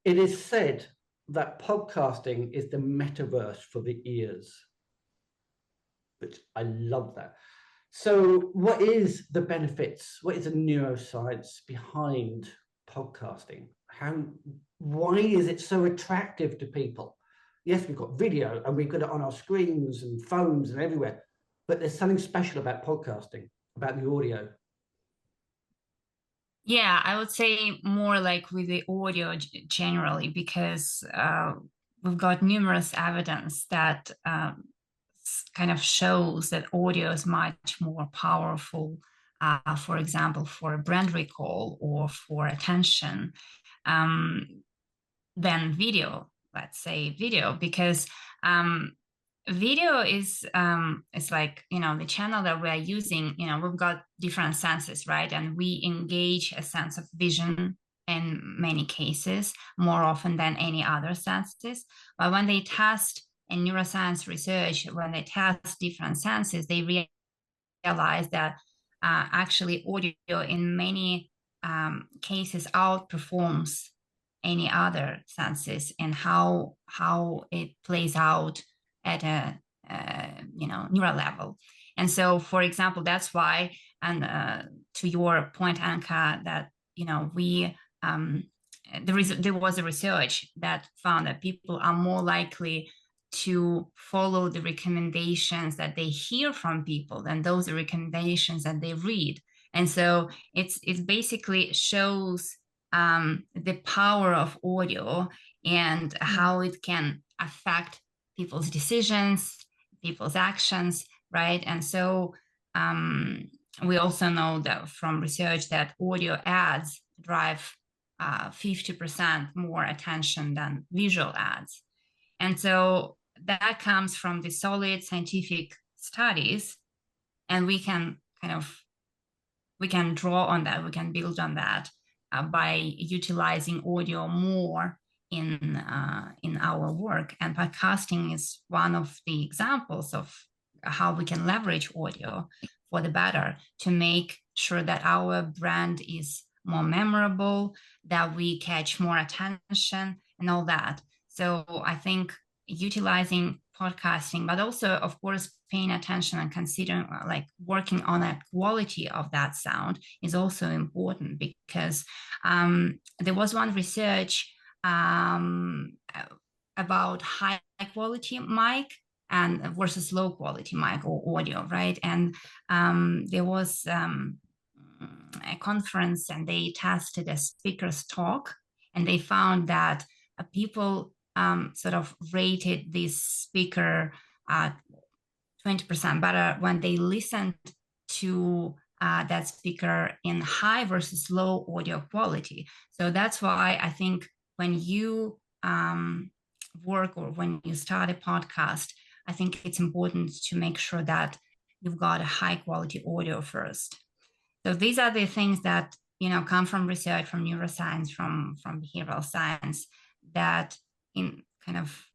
It is said that podcasting is the metaverse for the ears, which I love that. So what is the benefits? What is the neuroscience behind podcasting? Why is it so attractive to people? Yes, we've got video and we've got it on our screens and phones and everywhere, but there's something special about podcasting, about the audio. Yeah, I would say more like with the audio generally, because we've got numerous evidence that kind of shows that audio is much more powerful, for example, for brand recall or for attention, than video, let's say video, because video is it's like, you know, the channel that we're using, you know, we've got different senses, right? And we engage a sense of vision in many cases more often than any other senses. But when they test in neuroscience research, when they test different senses, they realize that actually audio in many cases outperforms any other senses and how it plays out at a you know, neural level. And so, for example, that's why, and to your point, Anca, that, you know, we there was a research that found that people are more likely to follow the recommendations that they hear from people than those recommendations that they read. And so it basically shows the power of audio and how it can affect people's decisions, people's actions, right? And so we also know that from research that audio ads drive 50% more attention than visual ads. And so that comes from the solid scientific studies, and we can draw on that, we can build on that by utilizing audio more in our work. And podcasting is one of the examples of how we can leverage audio for the better to make sure that our brand is more memorable, that we catch more attention and all that. So I think utilizing podcasting, but also, of course, paying attention and considering, like, working on the quality of that sound is also important, because there was one research about high quality mic and versus low quality mic or audio, right? And there was a conference, and they tested a speaker's talk, and they found that people sort of rated this speaker 20% better when they listened to that speaker in high versus low audio quality. So that's why I think when you work or when you start a podcast, I think it's important to make sure that you've got a high quality audio first. So these are the things that, you know, come from research, from neuroscience, from behavioral science, that in kind of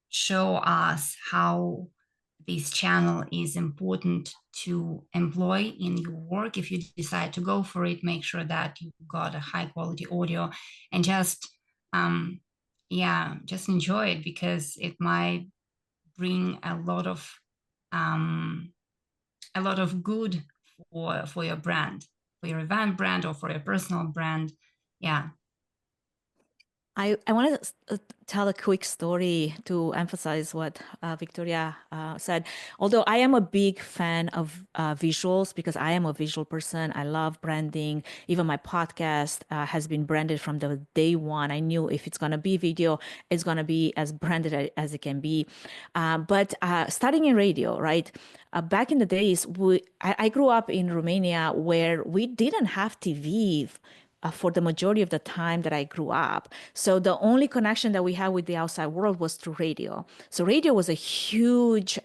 show us how this channel is important to employ in your work. If you decide to go for it, make sure that you've got a high quality audio, and just just enjoy it, because it might bring a lot of good for your brand, for your event brand, or for your personal brand. Yeah. I want to tell a quick story to emphasize what Victoria said. Although I am a big fan of visuals, because I am a visual person, I love branding. Even my podcast has been branded from the day one. I knew if it's going to be video, it's going to be as branded as it can be. But starting in radio, right? Back in the days, I grew up in Romania, where we didn't have TV for the majority of the time that I grew up. So the only connection that we had with the outside world was through radio. So radio was a huge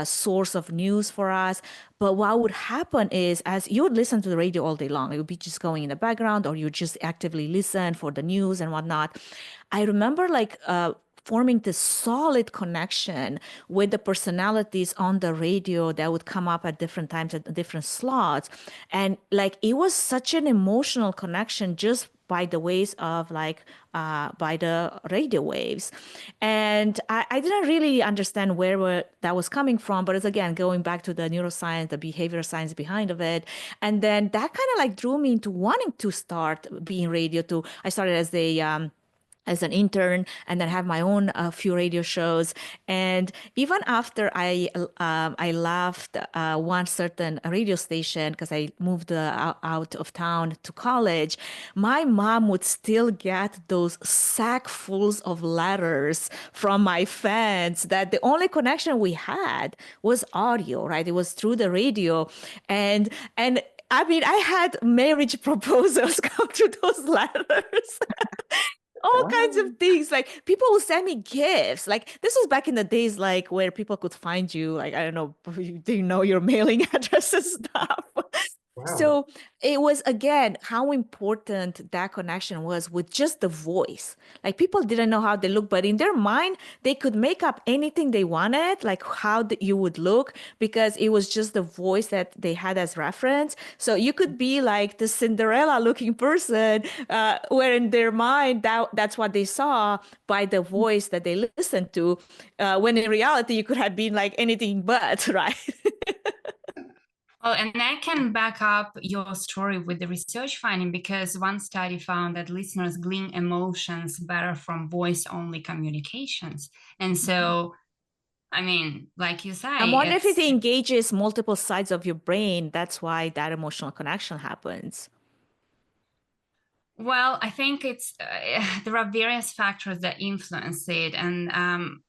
source of news for us. But what would happen is, as you would listen to the radio all day long, it would be just going in the background, or you just actively listen for the news and whatnot. I remember forming this solid connection with the personalities on the radio that would come up at different times at different slots. And it was such an emotional connection just by the waves of like by the radio waves. And I didn't really understand where that was coming from, but it's again going back to the neuroscience, the behavioral science behind of it. And then that kind of like drew me into wanting to start being radio too. I started as an intern, and then have my own few radio shows. And even after I left one certain radio station because I moved out of town to college, my mom would still get those sackfuls of letters from my fans that the only connection we had was audio, right? It was through the radio. And I mean, I had marriage proposals come through those letters. All kinds of things. Like people will send me gifts. Like this was back in the days, like where people could find you. Like I don't know, they know your mailing address and stuff. Wow. So it was again how important that connection was with just the voice. Like people didn't know how they look, but in their mind they could make up anything they wanted, like how you would look, because it was just the voice that they had as reference. So you could be like the Cinderella looking person, where in their mind that's what they saw by the voice that they listened to, when in reality you could have been like anything but, right? Well, and I can back up your story with the research finding, because one study found that listeners glean emotions better from voice-only communications. And so, I mean, like you say, I'm wondering if it engages multiple sides of your brain. That's why that emotional connection happens. Well, I think it's there are various factors that influence it, and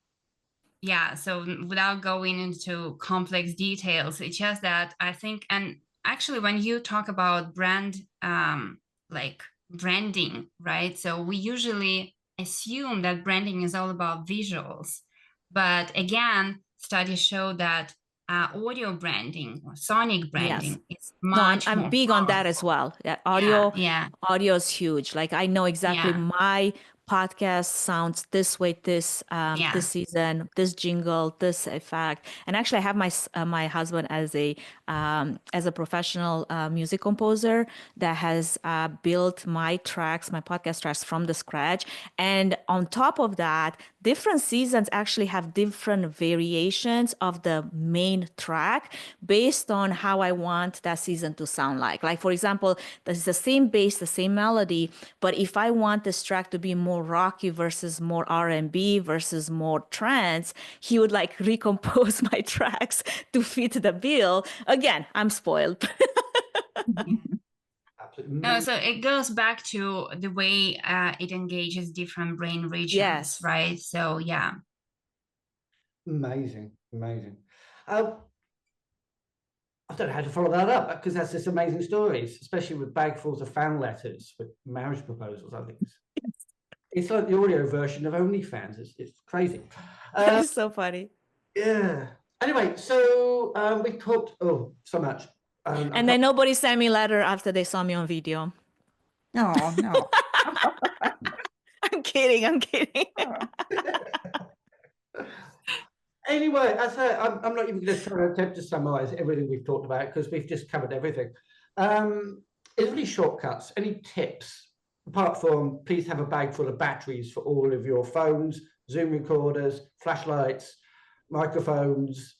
yeah, so without going into complex details, it's just that I think, and actually when you talk about like branding, right? So we usually assume that branding is all about visuals. But again, studies show that audio branding or sonic branding is much I'm more big on that as powerful. well. That audio Yeah. is huge. Like I know exactly my podcast sounds this way, this season, this jingle, this effect. And actually I have my husband as a professional music composer that has built my podcast tracks from the scratch. And on top of that, different seasons actually have different variations of the main track based on how I want that season to sound like. Like, for example, there's the same bass, the same melody, but if I want this track to be more rocky versus more R&B versus more trance, he would like recompose my tracks to fit the bill. Again, I'm spoiled. Absolutely. No, so it goes back to the way it engages different brain regions, right? So yeah. Amazing. I don't know how to follow that up, because that's just amazing stories, especially with bagfuls of fan letters with marriage proposals. I think it's like the audio version of OnlyFans. It's crazy. It's so funny. Yeah. Anyway, so we talked so much. And then nobody sent me a letter after they saw me on video. No. I'm kidding. Anyway, I'm not even going to try to attempt to summarize everything we've talked about, because we've just covered everything. Is there any shortcuts, any tips, apart from please have a bag full of batteries for all of your phones, Zoom recorders, flashlights, microphones,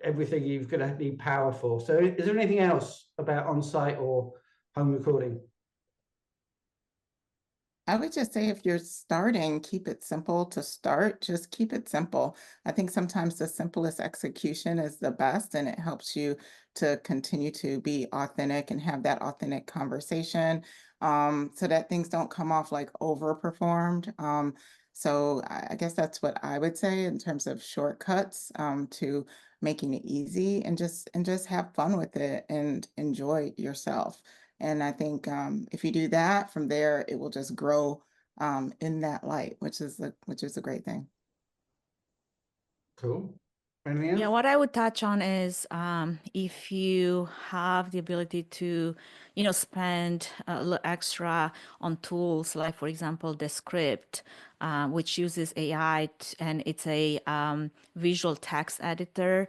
everything you're going to need power for. So is there anything else about on-site or home recording? I would just say if you're starting, keep it simple to start. Just keep it simple. I think sometimes the simplest execution is the best, and it helps you to continue to be authentic and have that authentic conversation, so that things don't come off like overperformed. So I guess that's what I would say in terms of shortcuts, to making it easy, and just have fun with it and enjoy yourself. And I think if you do that, from there, it will just grow in that light, which is a great thing. Cool. Anything else? Yeah, what I would touch on is if you have the ability to, spend a little extra on tools like, for example, Descript, which uses AI and it's a visual text editor.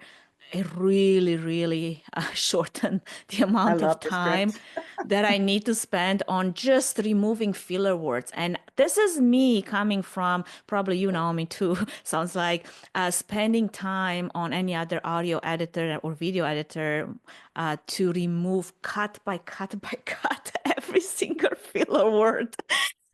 it really, really shortened the I amount love of the time script. that I need to spend on just removing filler words. And this is me coming from, probably you know me too, sounds like, spending time on any other audio editor or video editor to remove cut by cut by cut every single filler word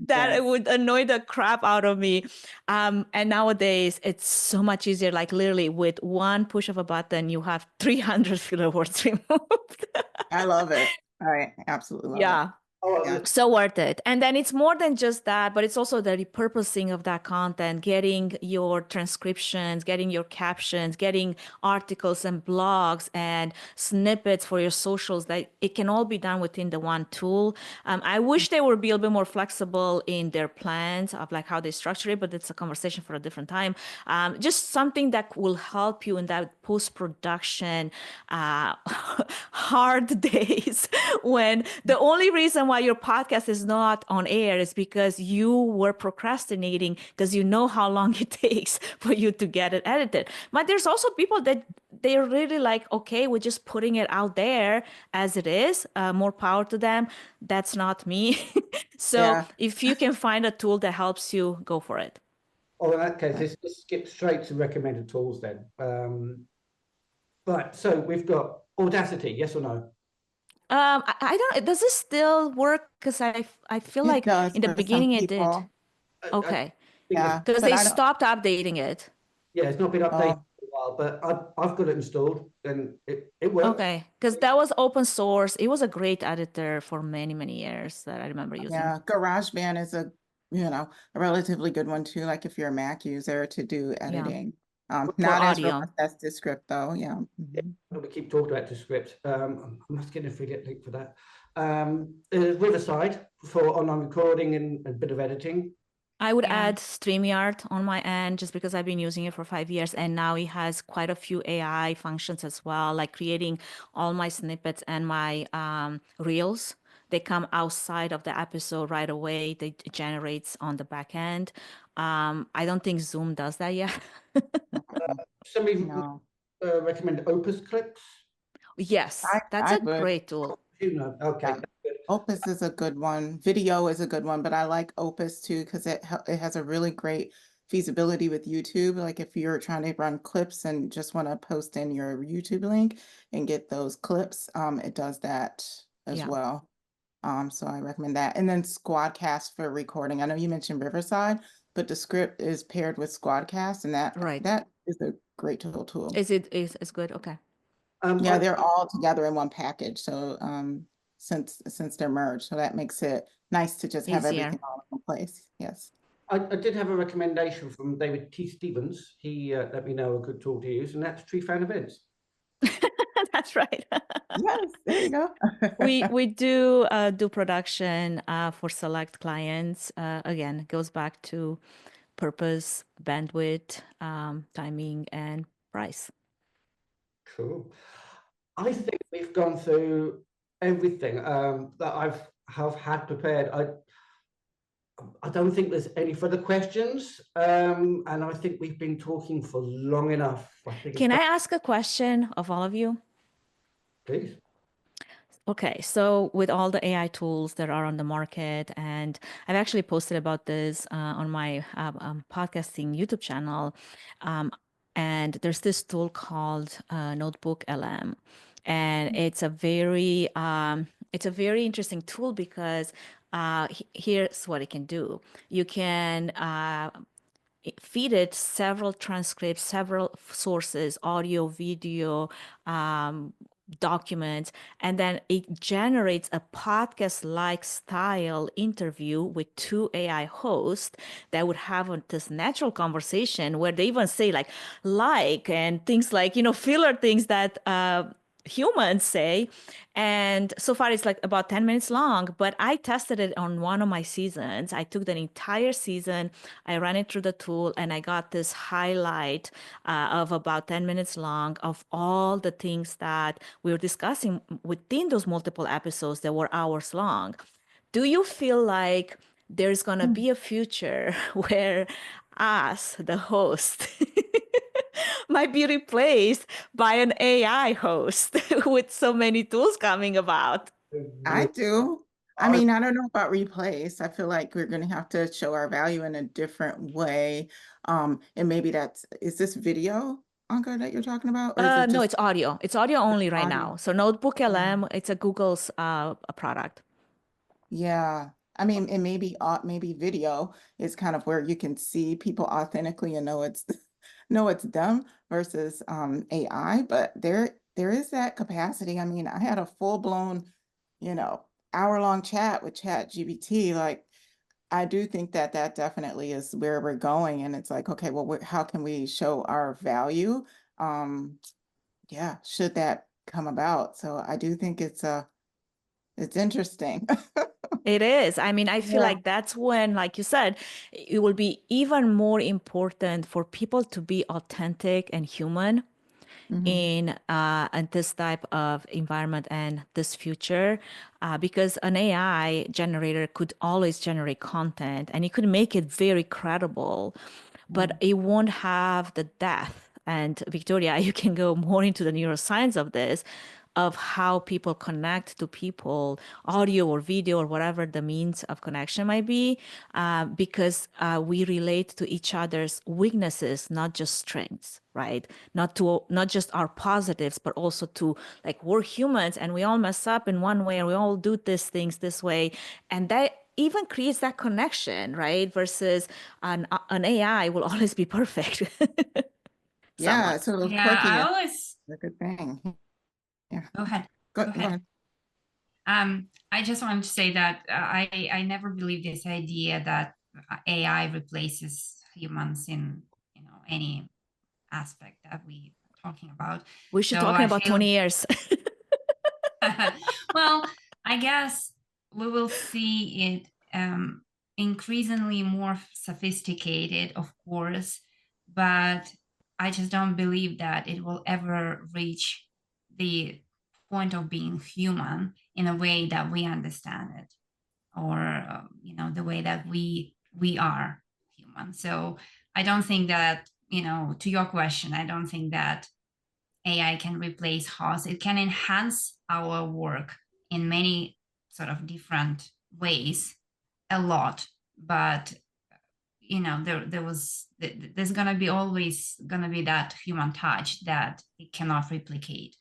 that it Yes. would annoy the crap out of me. And nowadays it's so much easier. Like literally with one push of a button, you have 300 filler words removed. I love it. I absolutely love it. Yeah. Oh, Yeah. So worth it. And then it's more than just that, but it's also the repurposing of that content, getting your transcriptions, getting your captions, getting articles and blogs and snippets for your socials, that it can all be done within the one tool. I wish they would be a little bit more flexible in their plans of like how they structure it, but it's a conversation for a different time. Just something that will help you in that post-production hard days when the only reason why your podcast is not on air is because you were procrastinating because you know how long it takes for you to get it edited. But there's also people that they're really like, okay, we're just putting it out there as it is. More power to them. That's not me. So Yeah. if you can find a tool that helps you, go for it. oh, in that case, let's skip straight to recommended tools then. Right, so we've got Audacity, yes or no? I don't. Does this still work? Because I feel It like does in the for some beginning it did. people. I Okay, think Yeah. because But they I don't. stopped updating it. yeah, it's not been updated Oh, for a while, but I've got it installed and it works. Okay, because that was open source. It was a great editor for many, many years that I remember using. yeah. GarageBand is a relatively good one too. Like if you're a Mac user to do Yeah, editing. for Not as audio. robust as Descript though. Yeah. Mhm. We keep talking about Descript. I must get an affiliate link for that. Riverside for online recording and a bit of editing. I would Yeah. add StreamYard on my end just because I've been using it for 5 years, and now it has quite a few AI functions as well, like creating all my snippets and my reels. They come outside of the episode right away. They it generates on the back end. I don't think Zoom does that yet. Somebody No. recommend Opus Clips. Yes, that's I a would. great tool. You know, okay, Yeah. that's good. Opus is a good one. Video is a good one, but I like Opus too because it has a really great feasibility with YouTube. Like if you're trying to run clips and just want to post in your YouTube link and get those clips, it does that as Yeah. well. So I recommend that. And then Squadcast for recording. I know you mentioned Riverside, but the script is paired with Squadcast, and Right. that is a great tool. Is good. Okay. Yeah, I, they're all together in one package. So since they're merged, so that makes it nice to just have Easier. everything all in one place. Yes. I did have a recommendation from David T. Stevens. He let me know a good tool to use, and that's Trifan Events. That's right. Yes, there you go. We do production for select clients. Again, it goes back to purpose, bandwidth, timing, and price. Cool. I think we've gone through everything that have had prepared. I don't think there's any further questions, and I think we've been talking for long enough. I think Can I ask a question of all of you? please. Okay, so with all the AI tools that are on the market, and I've actually posted about this on my podcasting YouTube channel, and there's this tool called Notebook LM, and it's a very interesting tool because here's what it can do. You can feed it several transcripts, several sources, audio, video, documents, and then it generates a podcast-like style interview with two AI hosts that would have this natural conversation where they even say like and things like, filler things that humans say. And so far it's like about 10 minutes long, but I tested it on one of my seasons. I took the entire season, I ran it through the tool, and I got this highlight of about 10 minutes long of all the things that we were discussing within those multiple episodes that were hours long. Do you feel like there's going to be a future where us, the host, might be replaced by an AI host with so many tools coming about. I do. I mean, I don't know about replace. I feel like we're going to have to show our value in a different way. And maybe is this video, Anca, that you're talking about? Or is it No, just it's audio. It's audio only right audio? now. So Notebook LM, it's a Google's a product. Yeah. I mean, and maybe video is kind of where you can see people authentically and know it's know it's them versus AI, but there is that capacity. I mean, I had a full-blown, hour-long chat with ChatGPT. Like, I do think that definitely is where we're going, and it's like, okay, well, how can we show our value? Yeah, should that come about? So I do think it's interesting. It is. I mean, I feel Yeah. like that's when, like you said, it will be even more important for people to be authentic and human Mhm. in this type of environment and this future, because an AI generator could always generate content and it could make it very credible, but it won't have the depth. And Victoria, you can go more into the neuroscience of this, of how people connect to people, audio or video or whatever the means of connection might be, because we relate to each other's weaknesses, not just strengths, right? Not just our positives, but also to, like, we're humans and we all mess up in one way and we all do these things this way, and that even creates that connection, right? Versus an AI will always be perfect. Yeah, Somewhat. so Yeah, I quirkiness always is a good thing. Yeah. go ahead. Go Go ahead. ahead. I just wanted to say that I never believe this idea that AI replaces humans in any aspect that we are talking about. We should So talking I about feel 20 years. well, I guess we will see it increasingly more sophisticated, of course, but I just don't believe that it will ever reach the point of being human in a way that we understand it, or the way that we are human. So I don't think that, to your question, I don't think that AI can replace us. It can enhance our work in many sort of different ways a lot, but there's gonna be always gonna be that human touch that it cannot replicate.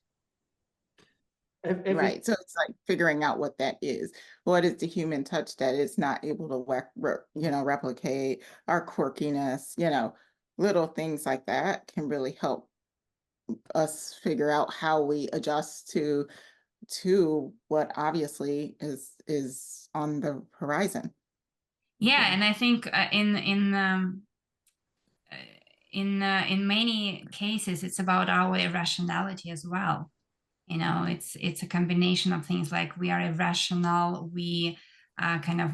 Right. So it's like figuring out what that is. What is the human touch that is not able to replicate our quirkiness, little things like that can really help us figure out how we adjust to what obviously is on the horizon. Yeah, and I think in many cases it's about our irrationality as well. It's a combination of things, like we are irrational, we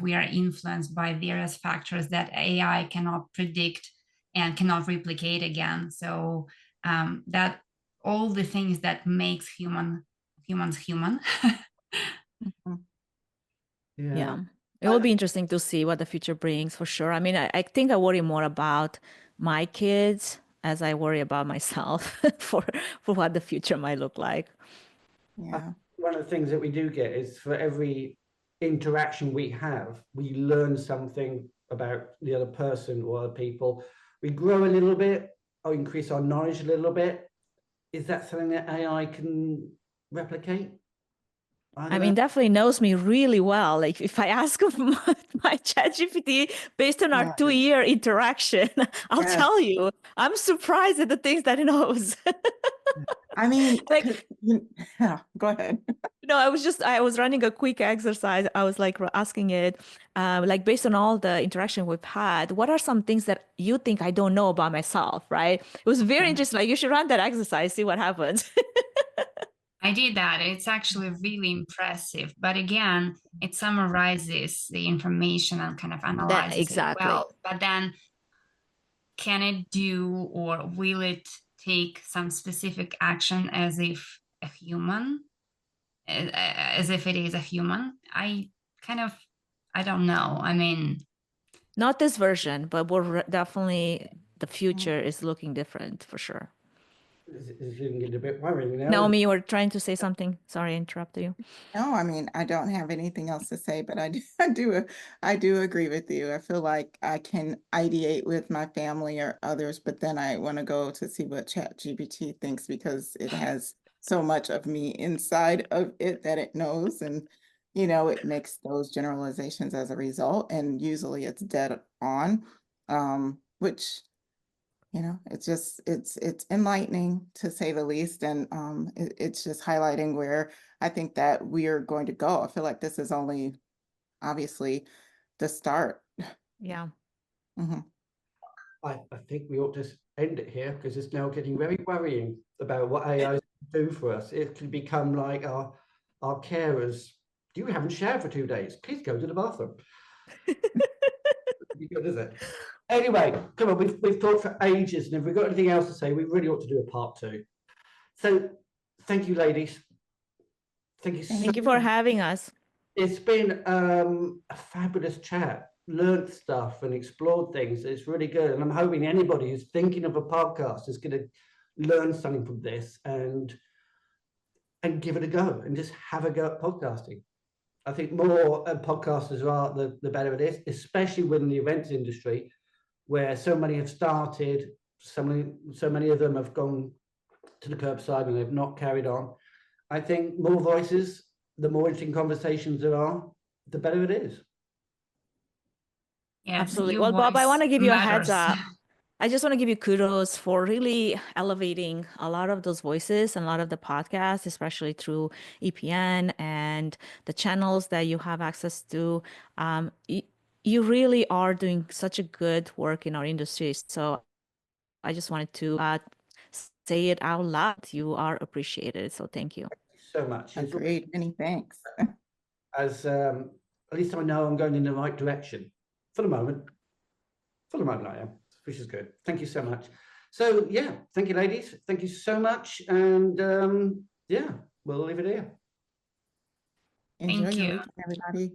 we are influenced by various factors that AI cannot predict and cannot replicate again. So that all the things that makes humans human. Mhm. Yeah. It will be interesting to see what the future brings, for sure. I mean, I think I worry more about my kids as I worry about myself for what the future might look like. Yeah. One of the things that we do get is, for every interaction we have, we learn something about the other person or other people. We grow a little bit or increase our knowledge a little bit. Is that something that AI can replicate? I mean, definitely knows me really well. Like, if I ask my ChatGPT based on our Right. 2-year interaction, I'll Yes. tell you, I'm surprised at the things that it knows. I mean, Like, yeah, go ahead. no, I was running a quick exercise. I was like asking it, like, based on all the interaction we've had, what are some things that you think I don't know about myself, right? It was very interesting. Like, you should run that exercise, see what happens. I did that. It's actually really impressive. But again, it summarizes the information and kind of analyzes Exactly. it well. But then can it do, or will it take some specific action as if a human, as if it is a human? I don't know. I mean, Not this version, but we're definitely, the future is looking different for sure. It's getting a bit worrying now. Naomi, you were trying to say something. Sorry, I interrupted you. No, I mean, I don't have anything else to say, but I do agree with you. I feel like I can ideate with my family or others, but then I want to go to see what ChatGPT thinks because it has so much of me inside of it that it knows, and it makes those generalizations as a result, and usually it's dead on, which it's enlightening to say the least, and it's just highlighting where I think that we are going to go. I feel like this is only obviously the start. Yeah. Mhm. I think we ought to end it here because it's now getting very worrying about what AI do for us. It can become like our carers. You haven't showered for 2 days. Please go to the bathroom. Be good, is it? Anyway, come on, we've talked for ages, and if we've got anything else to say, we really ought to do a part 2. So thank you, ladies. Thank you. Thank you for having us. It's been a fabulous chat. Learned stuff and explored things. It's really good, and I'm hoping anybody who's thinking of a podcast is going to learn something from this and give it a go and just have a go at podcasting. I think more podcasters are, the better it is, especially within the events industry, where so many have started, so many of them have gone to the curbside and they've not carried on. I think more voices, the more interesting conversations there are, the better it is. Yes, Absolutely. your Well, Bob, I voice want to give you a heads matters. up. I just want to give you kudos for really elevating a lot of those voices and a lot of the podcasts, especially through EPN and the channels that you have access to. You really are doing such a good work in our industry. So I just wanted to say it out loud. You are appreciated. So thank you. So much. Agreed. Many thanks. As at least I know I'm going in the right direction for the moment. For the moment I am, which is good. Thank you so much. So yeah, thank you, ladies. Thank you so much. And yeah, we'll leave it here. Enjoy Thank your you. weekend, everybody.